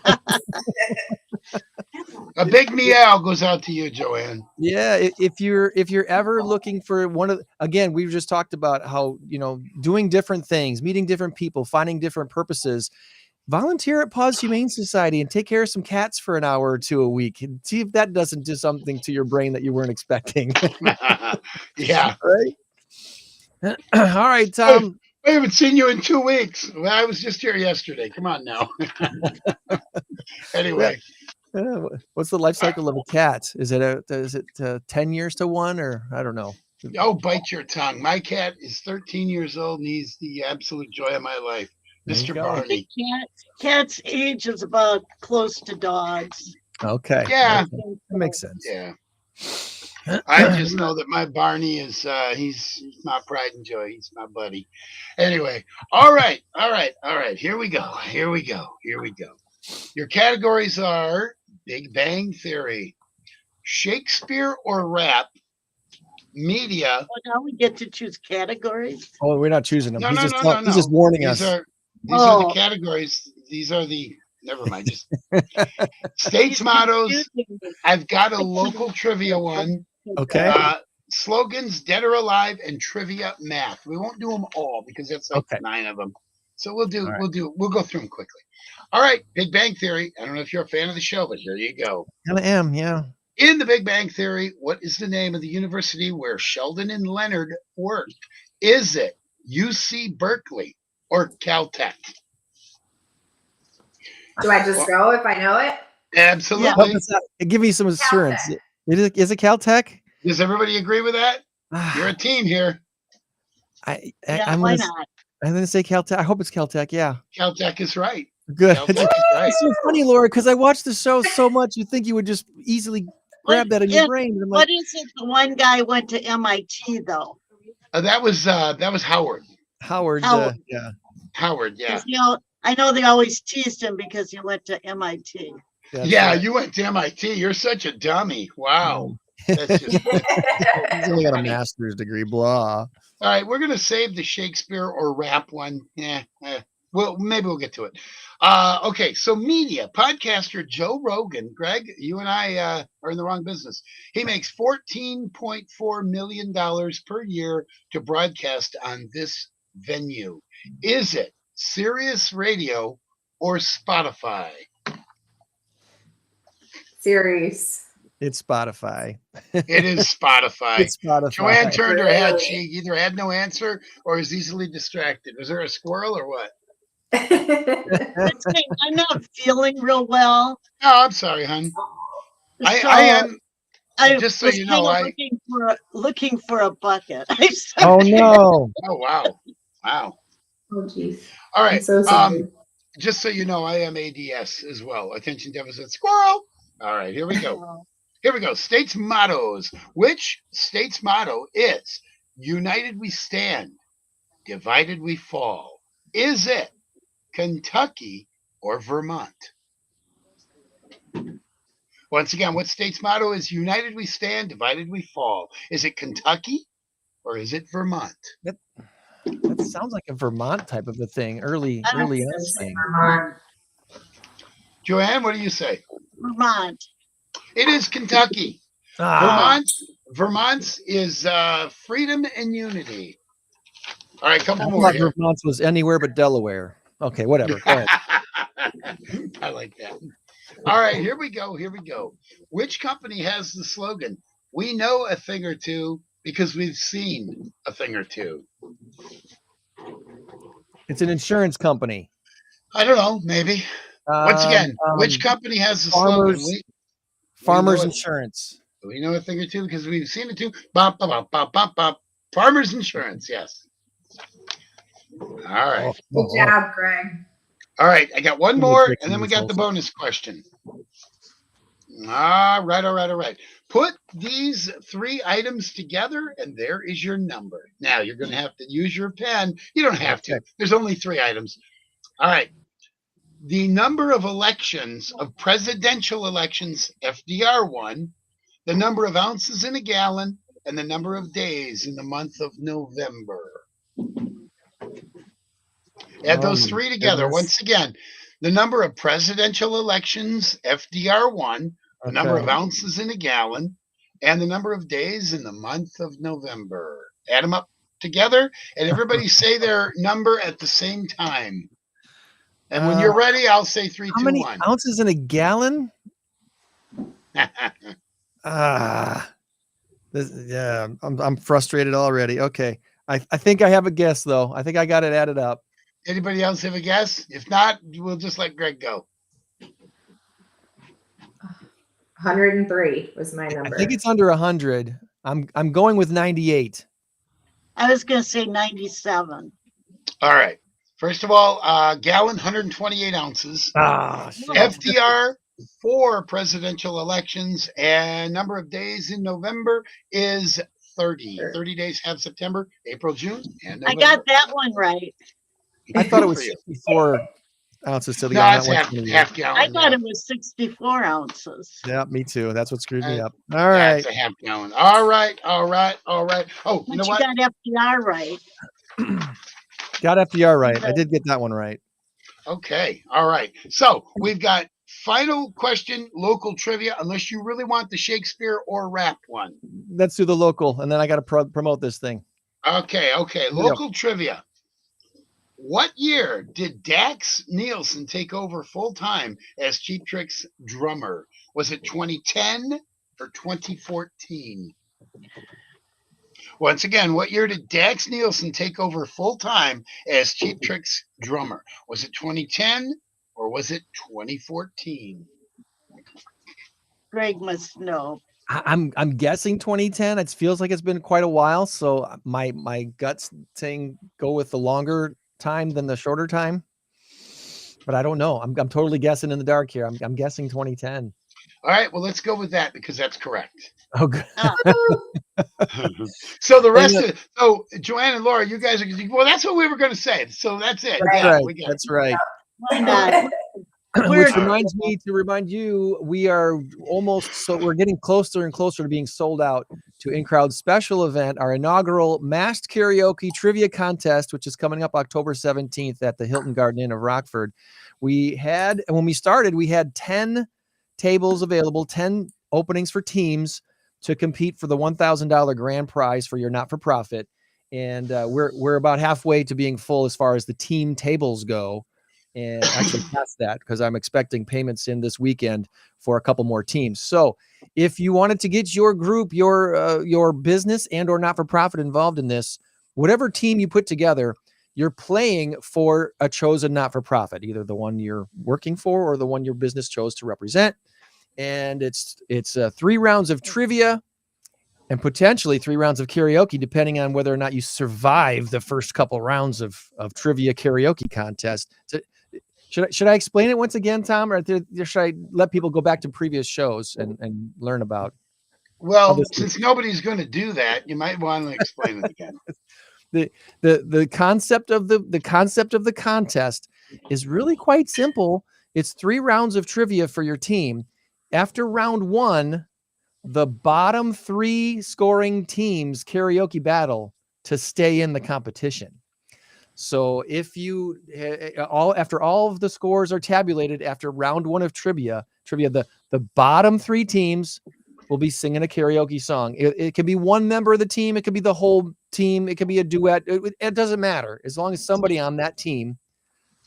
A big meow goes out to you, Joanne. Yeah, if you're ever looking for again, we've just talked about how, doing different things, meeting different people, finding different purposes. Volunteer at Paws Humane Society and take care of some cats for an hour or two a week and see if that doesn't do something to your brain that you weren't expecting. Yeah. Right. All right, Tom. I haven't seen you in 2 weeks. Well, I was just here yesterday. Come on now. Anyway. What's the life cycle of a cat? Is it 10 years to one, or I don't know? Oh, bite your tongue. My cat is 13 years old and he's the absolute joy of my life. Mr. Barney. Cat's age is about close to dogs. Okay. Yeah. That makes sense. Yeah. I just know that my Barney is he's my pride and joy. He's my buddy. Anyway, all right. Here we go. Your categories are Big Bang Theory, Shakespeare or rap, media. Well, now we get to choose categories. Oh, we're not choosing them. No, He's no. just warning us. These are the categories. These are the never mind. Just states mottos. I've got a local trivia one. Okay. Slogans, dead or alive, and trivia math. We won't do them all because that's like 9 of them. So we'll go through them quickly. All right, Big Bang Theory. I don't know if you're a fan of the show, but here you go. I am, yeah. In the Big Bang Theory, what is the name of the university where Sheldon and Leonard worked? Is it UC Berkeley or Caltech? do I just go if I know it? Absolutely. Give me some assurance. Is it Caltech? Does everybody agree with that? You're a team here. I'm why not? I'm going to say Caltech. I hope it's Caltech. Yeah. Caltech is right. Good. Caltech is right. It's so funny, Laura, because I watched the show so much. You think you would just easily grab that in your brain. I'm like, What is it? The one guy went to MIT though. That was Howard. Howard. Yeah. Howard. Yeah. I know they always teased him because he went to MIT. That's Yeah. right. You went to MIT. You're such a dummy. Wow. That's just He's only got a master's degree. Blah. all right. We're gonna save the Shakespeare or rap one. Well, maybe we'll get to it. Okay. So media podcaster Joe Rogan. Greg, you and I are in the wrong business. He makes $14.4 million per year to broadcast on this venue. Is it Sirius Radio or Spotify? Series. It's Spotify. It is Spotify. It's Spotify. Joanne turned her head. She either had no answer or was easily distracted. Was there a squirrel or what? Listen, I'm not feeling real well. Oh, I'm sorry, hon. So I am. I Just so was you kind know, of looking for a bucket. I'm sorry. Oh no. Oh wow, wow. Oh, jeez. All I'm right. so sorry. Just so you know, I am ADS as well. Attention deficit squirrel. All right, here we go. Here we go. States mottos. Which state's motto is "United we stand, divided we fall"? Is it Kentucky or Vermont? Once again, what state's motto is "United we stand, divided we fall"? Is it Kentucky or is it Vermont? That sounds like a Vermont type of a thing. Early I'm on Gonna say thing. Vermont. Joanne, what do you say? Vermont. It is Kentucky. Ah, Vermont's is freedom and unity. All right, I couple more thought here. Vermont was anywhere but Delaware. Okay, whatever. Go ahead. I like that. All right, here we go. Here we go. Which company has the slogan, "We know a thing or two because we've seen a thing or two"? It's an insurance company. I don't know, maybe. Once again, which company has the slogan, Farmers we know it, Insurance. we know a thing or two because we've seen it too? Bop, bop, bop, bop, bop, bop. Farmers Insurance, yes. All right. Good job, Greg. All right, I got one Give me a more, break and then from we this got the also. bonus question. All right. Put these three items together, and there is your number. Now, you're going to have to use your pen. You don't have to. Okay. There's only three items. All right. The number of elections, of presidential elections, FDR won, the number of ounces in a gallon, and the number of days in the month of November. Add those my three together. goodness. Once again, the number of presidential elections, FDR won, the number of Okay. ounces in a gallon, and the number of days in the month of November. Add them up together, and everybody say their number at the same time. And when you're ready, I'll say three, How two, many one. ounces in a gallon? Yeah, I'm frustrated already. Okay. I think I have a guess though. I think I got it added up. Anybody else have a guess? If not, we'll just let Greg go. 103 was my I number. think it's under 100. I'm going with 98. I was going to say 97. All right. First of all, gallon, 128 ounces. Ah, shit. FDR, 4 presidential elections, and number of days in November is 30. 30 days have September, April, June, and November. I got that one right. I thought it was For you. 64 ounces to the No, gallon. it's not half 128. gallon. I thought yeah. it was 64 ounces. Yeah, me too. That's what screwed me up. All Yeah, right. it's a half gallon. All right. Oh, you But know you what? got FDR right. Got FDR right. I did get that one right. Okay. All right. So we've got final question, local trivia, unless you really want the Shakespeare or rap one. Let's do the local, and then I got to promote this thing. Okay. we go. Local trivia. What year did Dax Nielsen take over full time as Cheap Trick's drummer? Was it 2010 or 2014? Once again, what year did Dax Nielsen take over full time as Cheap Trick's drummer? Was it 2010 or was it 2014? Greg must know. I'm guessing 2010. It feels like it's been quite a while, so my guts saying go with the longer time than the shorter time. But I don't know. I'm totally guessing in the dark here. I'm guessing 2010. All right, well, let's go with that because that's correct. Oh, good. So the rest of so Joanne and Laura, you guys are well. That's what we were going to say. So that's it. That's Yeah, right. we got That's right. Why not? Which reminds me to remind you, we are we're getting closer and closer to being sold out to In Crowd's special event, our inaugural masked karaoke trivia contest, which is coming up October 17th at the Hilton Garden Inn of Rockford. When we started, we had 10 tables available, 10 openings for teams to compete for the $1,000 grand prize for your not-for-profit. And we're about halfway to being full as far as the team tables go. And actually past that, because I'm expecting payments in this weekend for a couple more teams. So if you wanted to get your group, your business and or not-for-profit involved in this, whatever team you put together, you're playing for a chosen not-for-profit, either the one you're working for or the one your business chose to represent. And it's 3 rounds of trivia and potentially 3 rounds of karaoke, depending on whether or not you survive the first couple rounds of trivia karaoke contest. So, should I explain it once again, Tom, or should I let people go back to previous shows and learn about? Well, this since nobody's going to do that, you might want to explain it again. The concept of the contest is really quite simple. It's 3 rounds of trivia for your team. After round 1, the bottom 3 scoring teams karaoke battle to stay in the competition. So if you after all of the scores are tabulated after round 1 of trivia, the bottom 3 teams will be singing a karaoke song. It could be one member of the team. It could be the whole team. It could be a duet. It doesn't matter. As long as somebody on that team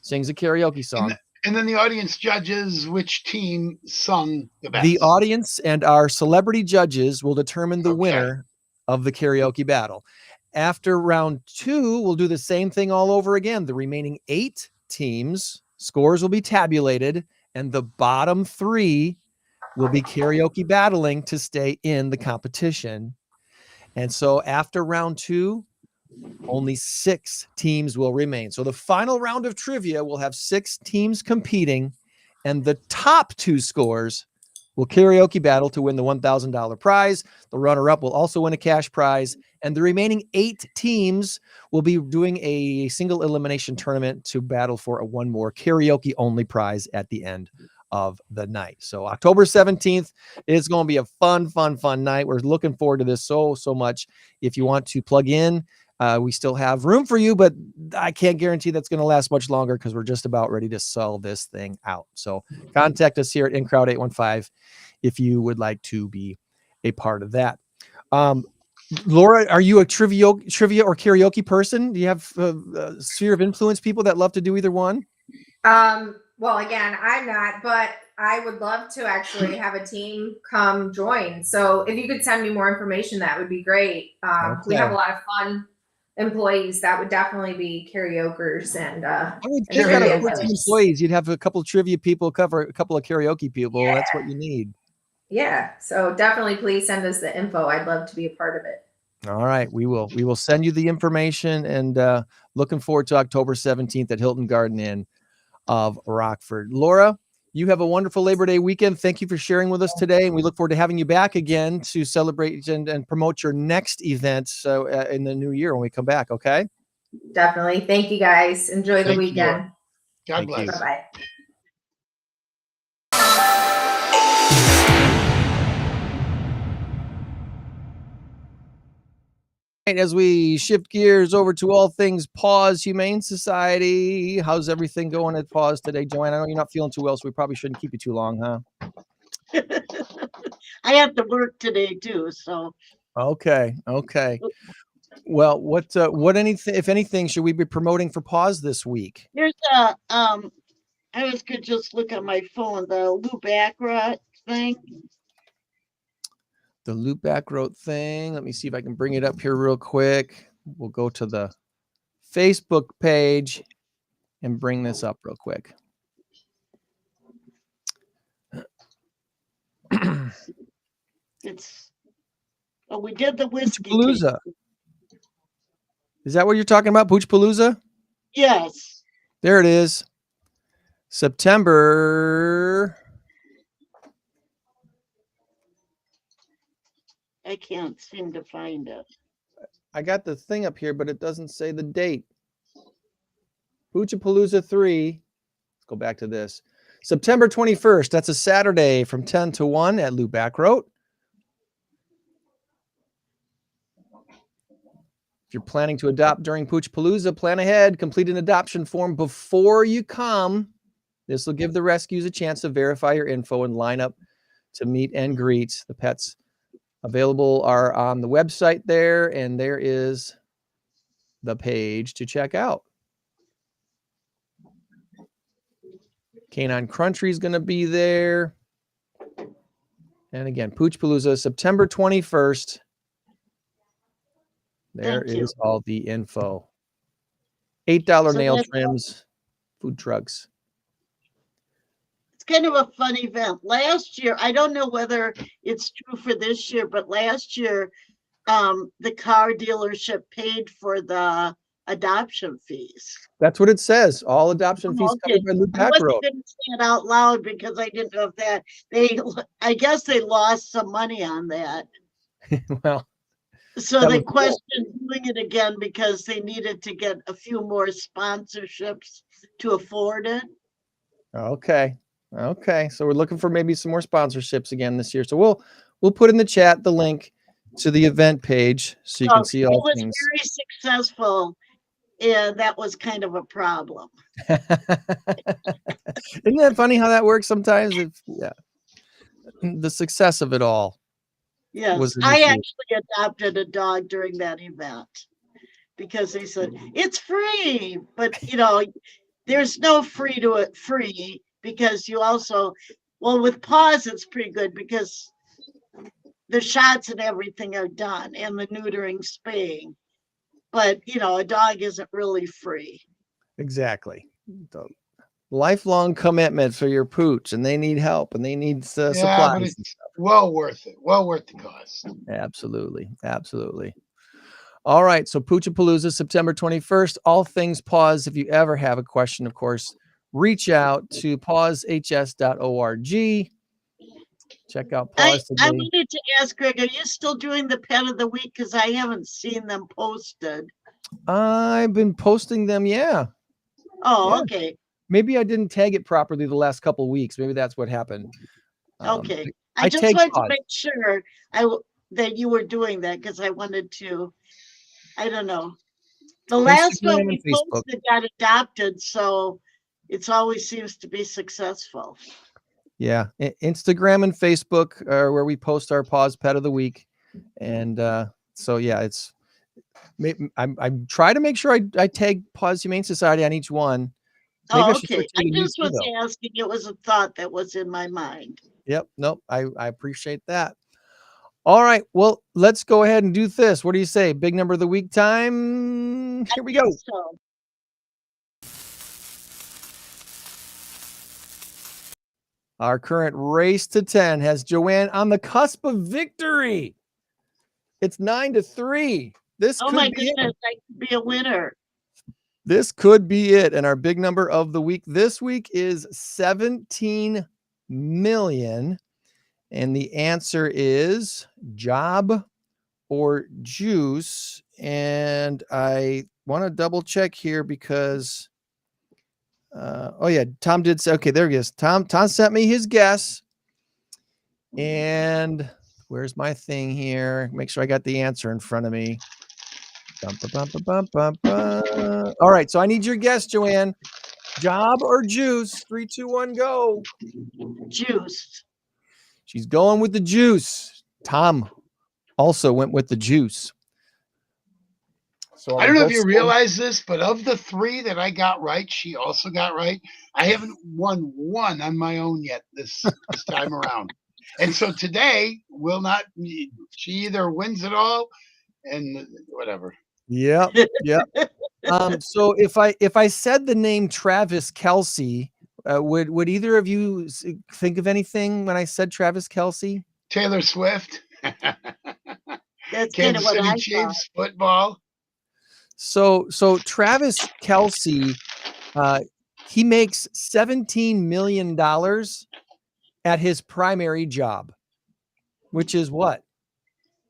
sings a karaoke song. And then the audience judges which team sung the best. The audience and our celebrity judges will determine the winner of the karaoke battle. After round 2, we'll do the same thing all over again. The remaining 8 teams, scores will be tabulated, and the bottom 3 will be karaoke battling to stay in the competition. And so after round 2, only 6 teams will remain. So the final round of trivia will have 6 teams competing, and the top 2 scores will karaoke battle to win the $1,000 prize. The runner-up will also win a cash prize, and the remaining 8 teams will be doing a single elimination tournament to battle for one more karaoke only prize at the end of the night. So October 17th is going to be a fun night. We're looking forward to this so much. If you want to plug in, we still have room for you, but I can't guarantee that's going to last much longer because we're just about ready to sell this thing out. So contact us here at InCrowd 815 if you would like to be a part of that. Laura, are you a trivia or karaoke person? Do you have a sphere of influence people that love to do either one? Well, again, I'm not, but I would love to actually have a team come join. So if you could send me more information, that would be great. We have a lot of fun employees that would definitely be karaokers and you've got 14 employees. You'd have a couple of trivia people cover a couple of karaoke people. Yeah. That's what you need. Yeah. So definitely please send us the info. I'd love to be a part of it. All right. We will send you the information, and looking forward to October 17th at Hilton Garden Inn of Rockford. Laura, you have a wonderful Labor Day weekend. Thank you for sharing with us today, and we look forward to having you back again to celebrate and promote your next event in the new year when we come back. Okay. Definitely. Thank you guys. Enjoy the weekend. God bless. Bye-bye. As we shift gears over to all things Paws Humane Society, how's everything going at Paws today, Joanne? I know you're not feeling too well, so we probably shouldn't keep you too long, huh? I have to work today too, so. Okay. Well, what anything, if anything, should we be promoting for Paws this week? There's I was gonna just look at my phone, the Lou Baccarat thing. The loop back road thing. Let me see if I can bring it up here real quick. We'll go to the Facebook page and bring this up real quick. We did the whiskey. Palooza. Is that what you're talking about? Pooch Palooza? Yes. There it is. September. I can't seem to find it. I got the thing up here, but it doesn't say the date. Poochapalooza 3. Let's go back to this. September 21st. That's a Saturday from 10 to 1 at Lou Back Road. If you're planning to adopt during Poochapalooza, plan ahead. Complete an adoption form before you come. This will give the rescues a chance to verify your info and line up to meet and greet. The pets available are on the website there, and there is the page to check out. Canine Country is going to be there. And again, Poochapalooza, September 21st. There is all the info. $8 So nail that's- trims, food trucks. It's kind of a fun event. Last year, I don't know whether it's true for this year, but last year, the car dealership paid for the adoption fees. That's what it says. All adoption fees Oh, okay. covered by Loop I Back wasn't Road. going to say it out loud because I didn't know if that I guess they lost some money on that. Well, So That they was cool. questioned doing it again because they needed to get a few more sponsorships to afford it. okay. Okay. So we're looking for maybe some more sponsorships again this year. So we'll put in the chat the link to the event page so you So can see it all was things. very successful, and that was kind of a problem. Isn't that funny how that works sometimes? Yeah. The success of it all. Yes, Was an I issue. actually adopted a dog during that event because they said it's free, but there's no free because you also, well, with paws it's pretty good because the shots and everything are done and the neutering, spaying, but a dog isn't really free. Exactly. The lifelong commitment for your pooch, and they need help and they need Yeah, supplies. but it's well worth it. Well worth the cost. Absolutely. Absolutely. All right. So Poochapalooza, September 21st. All things pause. If you ever have a question, of course, reach out to pausehs.org. Check out I Pause today. wanted to ask Greg, are you still doing the pet of the week? Because I haven't seen them posted. I've been posting them. Yeah. Oh, Yeah. okay. Maybe I didn't tag it properly the last couple of weeks. Maybe that's what happened. Okay. I I just tagged wanted to Pause. make sure that you were doing that because I wanted to, I don't know. The last Instagram one and we Facebook. posted got adopted, so it always seems to be successful. Yeah. Instagram and Facebook are where we post our Pause Pet of the Week. And so, yeah, it's, I try to make sure I tag Pause Humane Society on each one. Maybe I Oh, should start okay. I tagging you just too, was though. asking. It was a thought that was in my mind. Yep. Nope. I appreciate that. All right. Well, let's go ahead and do this. What do you say? Big number of the week time. Here we go. So, Our current race to 10 has Joanne on the cusp of victory. It's 9-3. This oh could my be it. goodness, I could be a winner. This could be it. And our big number of the week this week is 17 million. And the answer is job or juice. And I want to double check here because oh yeah, Tom did say, okay, there he is. Tom sent me his guess. And where's my thing here? Make sure I got the answer in front of me. All right, so I need your guess, Joanne. Job or juice? 3, 2, 1, go. Juice. She's going with the juice. Tom also went with the juice. So I don't know if you realize this, but of the 3 that I got right, she also got right. I haven't won one on my own yet this time around. And so today will not. She either wins it all, and whatever. Yep. So if I said the name Travis Kelce, would either of you think of anything when I said Travis Kelce? Taylor Swift. That's kind of Kansas what City I Chiefs football. So Travis Kelce, he makes $17 million at his primary job, which is what?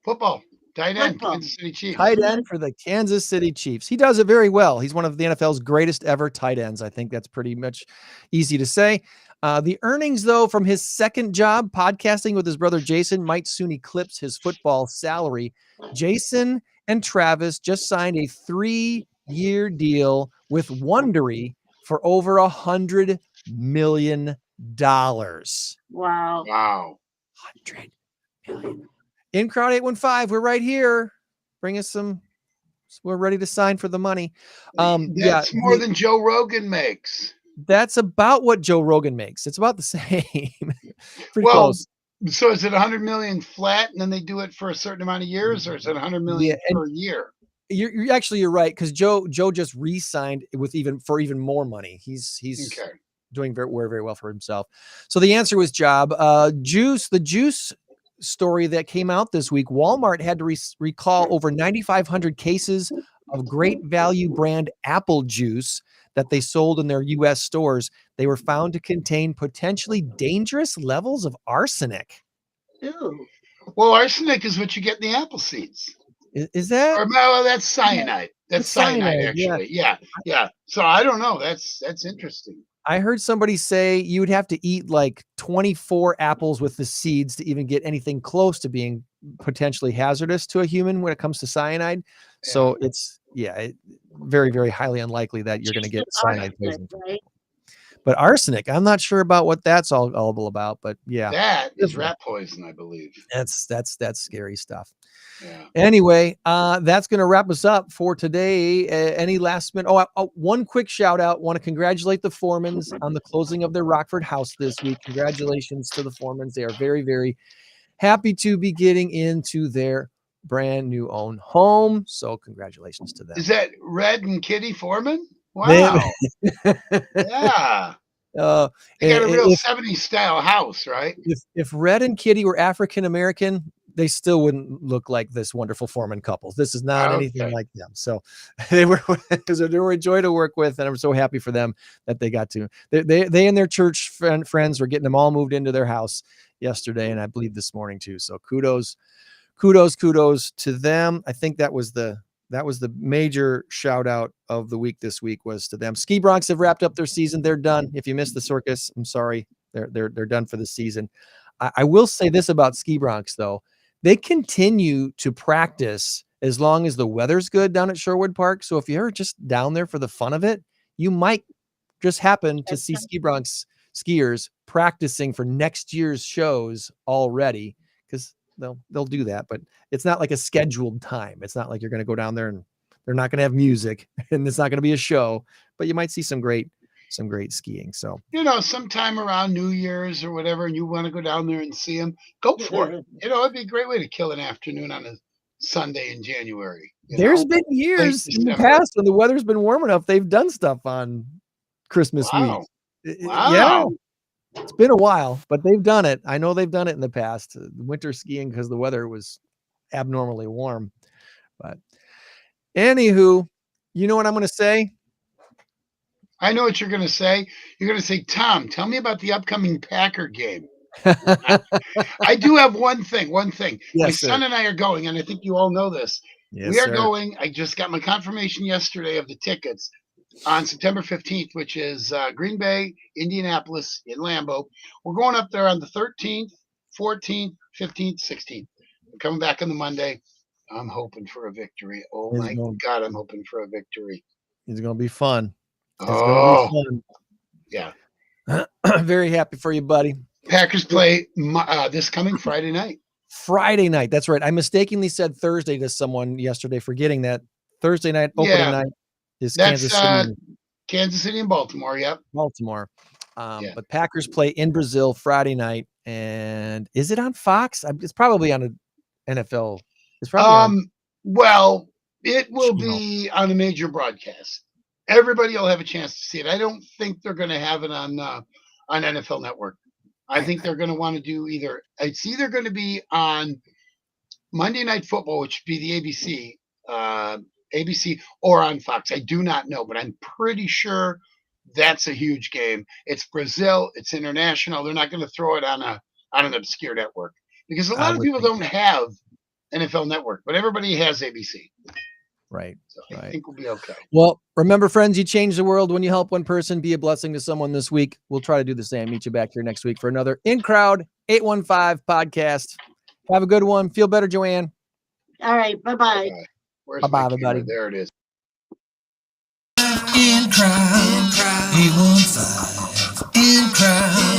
Football. Tight end. Football. Kansas City Chiefs. Tight end for the Kansas City Chiefs. He does it very well. He's one of the NFL's greatest ever tight ends. I think that's pretty much easy to say. The earnings, though, from his second job, podcasting with his brother Jason, might soon eclipse his football salary. Jason and Travis just signed a 3-year deal with Wondery for over $100 million. Wow. Wow. 100 million. In Crowd 815, we're right here. Bring us some. We're ready to sign for the money. That's more than Joe Rogan makes. That's about what Joe Rogan makes. It's about the same. Pretty Well, close. So is it 100 million flat, and then they do it for a certain amount of years, or is it 100 million per year? You're right, because Joe just re-signed with even more money. He's Okay. doing very well for himself. So the answer was job. The juice story that came out this week. Walmart had to recall over 9,500 cases of Great Value brand apple juice that they sold in their U.S. stores. They were found to contain potentially dangerous levels of arsenic. Ew. Well, arsenic is what you get in the apple seeds. Is that? Or no, that's cyanide. That's It's cyanide, cyanide, yeah. actually. Yeah. So I don't know. That's interesting. I heard somebody say you would have to eat like 24 apples with the seeds to even get anything close to being potentially hazardous to a human when it comes to cyanide. So it's very, very highly unlikely that you're going to get cyanide poisoning. Right? But arsenic, I'm not sure about what that's all about, but yeah, That is rat poison, I believe. that's scary stuff. Yeah. Anyway, that's going to wrap us up for today. Any last minute? One quick shout out. Want to congratulate the Foremans on the closing of their Rockford house this week. Congratulations to the Foremans. They are very, very happy to be getting into their brand new own home. So congratulations to them. Is that Red and Kitty Foreman? Wow. Yeah. They got a real 70s style house, right? If Red and Kitty were African American, they still wouldn't look like this wonderful Foreman couple. This is not anything like them. So they were a joy to work with, and I'm so happy for them that they got to. They and their church friends were getting them all moved into their house yesterday, and I believe this morning too. So kudos to them. I think that was the major shout out of the week this week was to them. Ski Broncs have wrapped up their season. They're done. If you missed the circus, I'm sorry. They're done for the season. I will say this about Ski Broncs though. They continue to practice as long as the weather's good down at Sherwood Park. So if you're just down there for the fun of it, you might just happen to see Ski Broncs skiers practicing for next year's shows already, because they'll do that, but it's not like a scheduled time. It's not like you're going to go down there and they're not going to have music and it's not going to be a show, but you might see some great skiing. So, sometime around New Year's or whatever, and you want to go down there and see them, go for it. It'd be a great way to kill an afternoon on a Sunday in January. There's been years in the past when the weather's been warm enough, they've done stuff on Christmas week. Wow. Yeah. It's been a while, but they've done it. I know they've done it in the past. Winter skiing because the weather was abnormally warm. But anywho, you know what I'm going to say? I know what you're going to say. You're going to say, Tom, tell me about the upcoming Packer game. I do have one thing. Yes, my son and I are going, and I think you all know this. Yes, we are going. I just got my confirmation yesterday of the tickets on September 15th, which is Green Bay, Indianapolis in Lambeau. We're going up there on the 13th, 14th, 15th, 16th. We're coming back on the Monday. I'm hoping for a victory. Oh, my God, I'm hoping for a victory. It's going to be fun. Yeah. Very happy for you, buddy. Packers play this coming Friday night. Friday night. That's right. I mistakenly said Thursday to someone yesterday, forgetting that Thursday night, opening night is Kansas City. Kansas City and Baltimore. Yep. Baltimore. But Packers play in Brazil Friday night. And is it on Fox? It's probably on an NFL. It's probably well, it will be on a major broadcast. Everybody will have a chance to see it. I don't think they're going to have it on NFL Network. I think they're going to want to do it's either going to be on Monday Night Football, which would be the ABC, or on Fox. I do not know, but I'm pretty sure that's a huge game. It's Brazil. It's international. They're not going to throw it on an obscure network because a lot of people don't have NFL Network, but everybody has ABC. Right. So I think we'll be okay. Well, remember, friends, you change the world when you help one person. Be a blessing to someone this week. We'll try to do the same. Meet you back here next week for another In Crowd 815 podcast. Have a good one. Feel better, Joanne. All right. Bye-bye. Bye-bye, everybody. There it is. In Crowd 815. In Crowd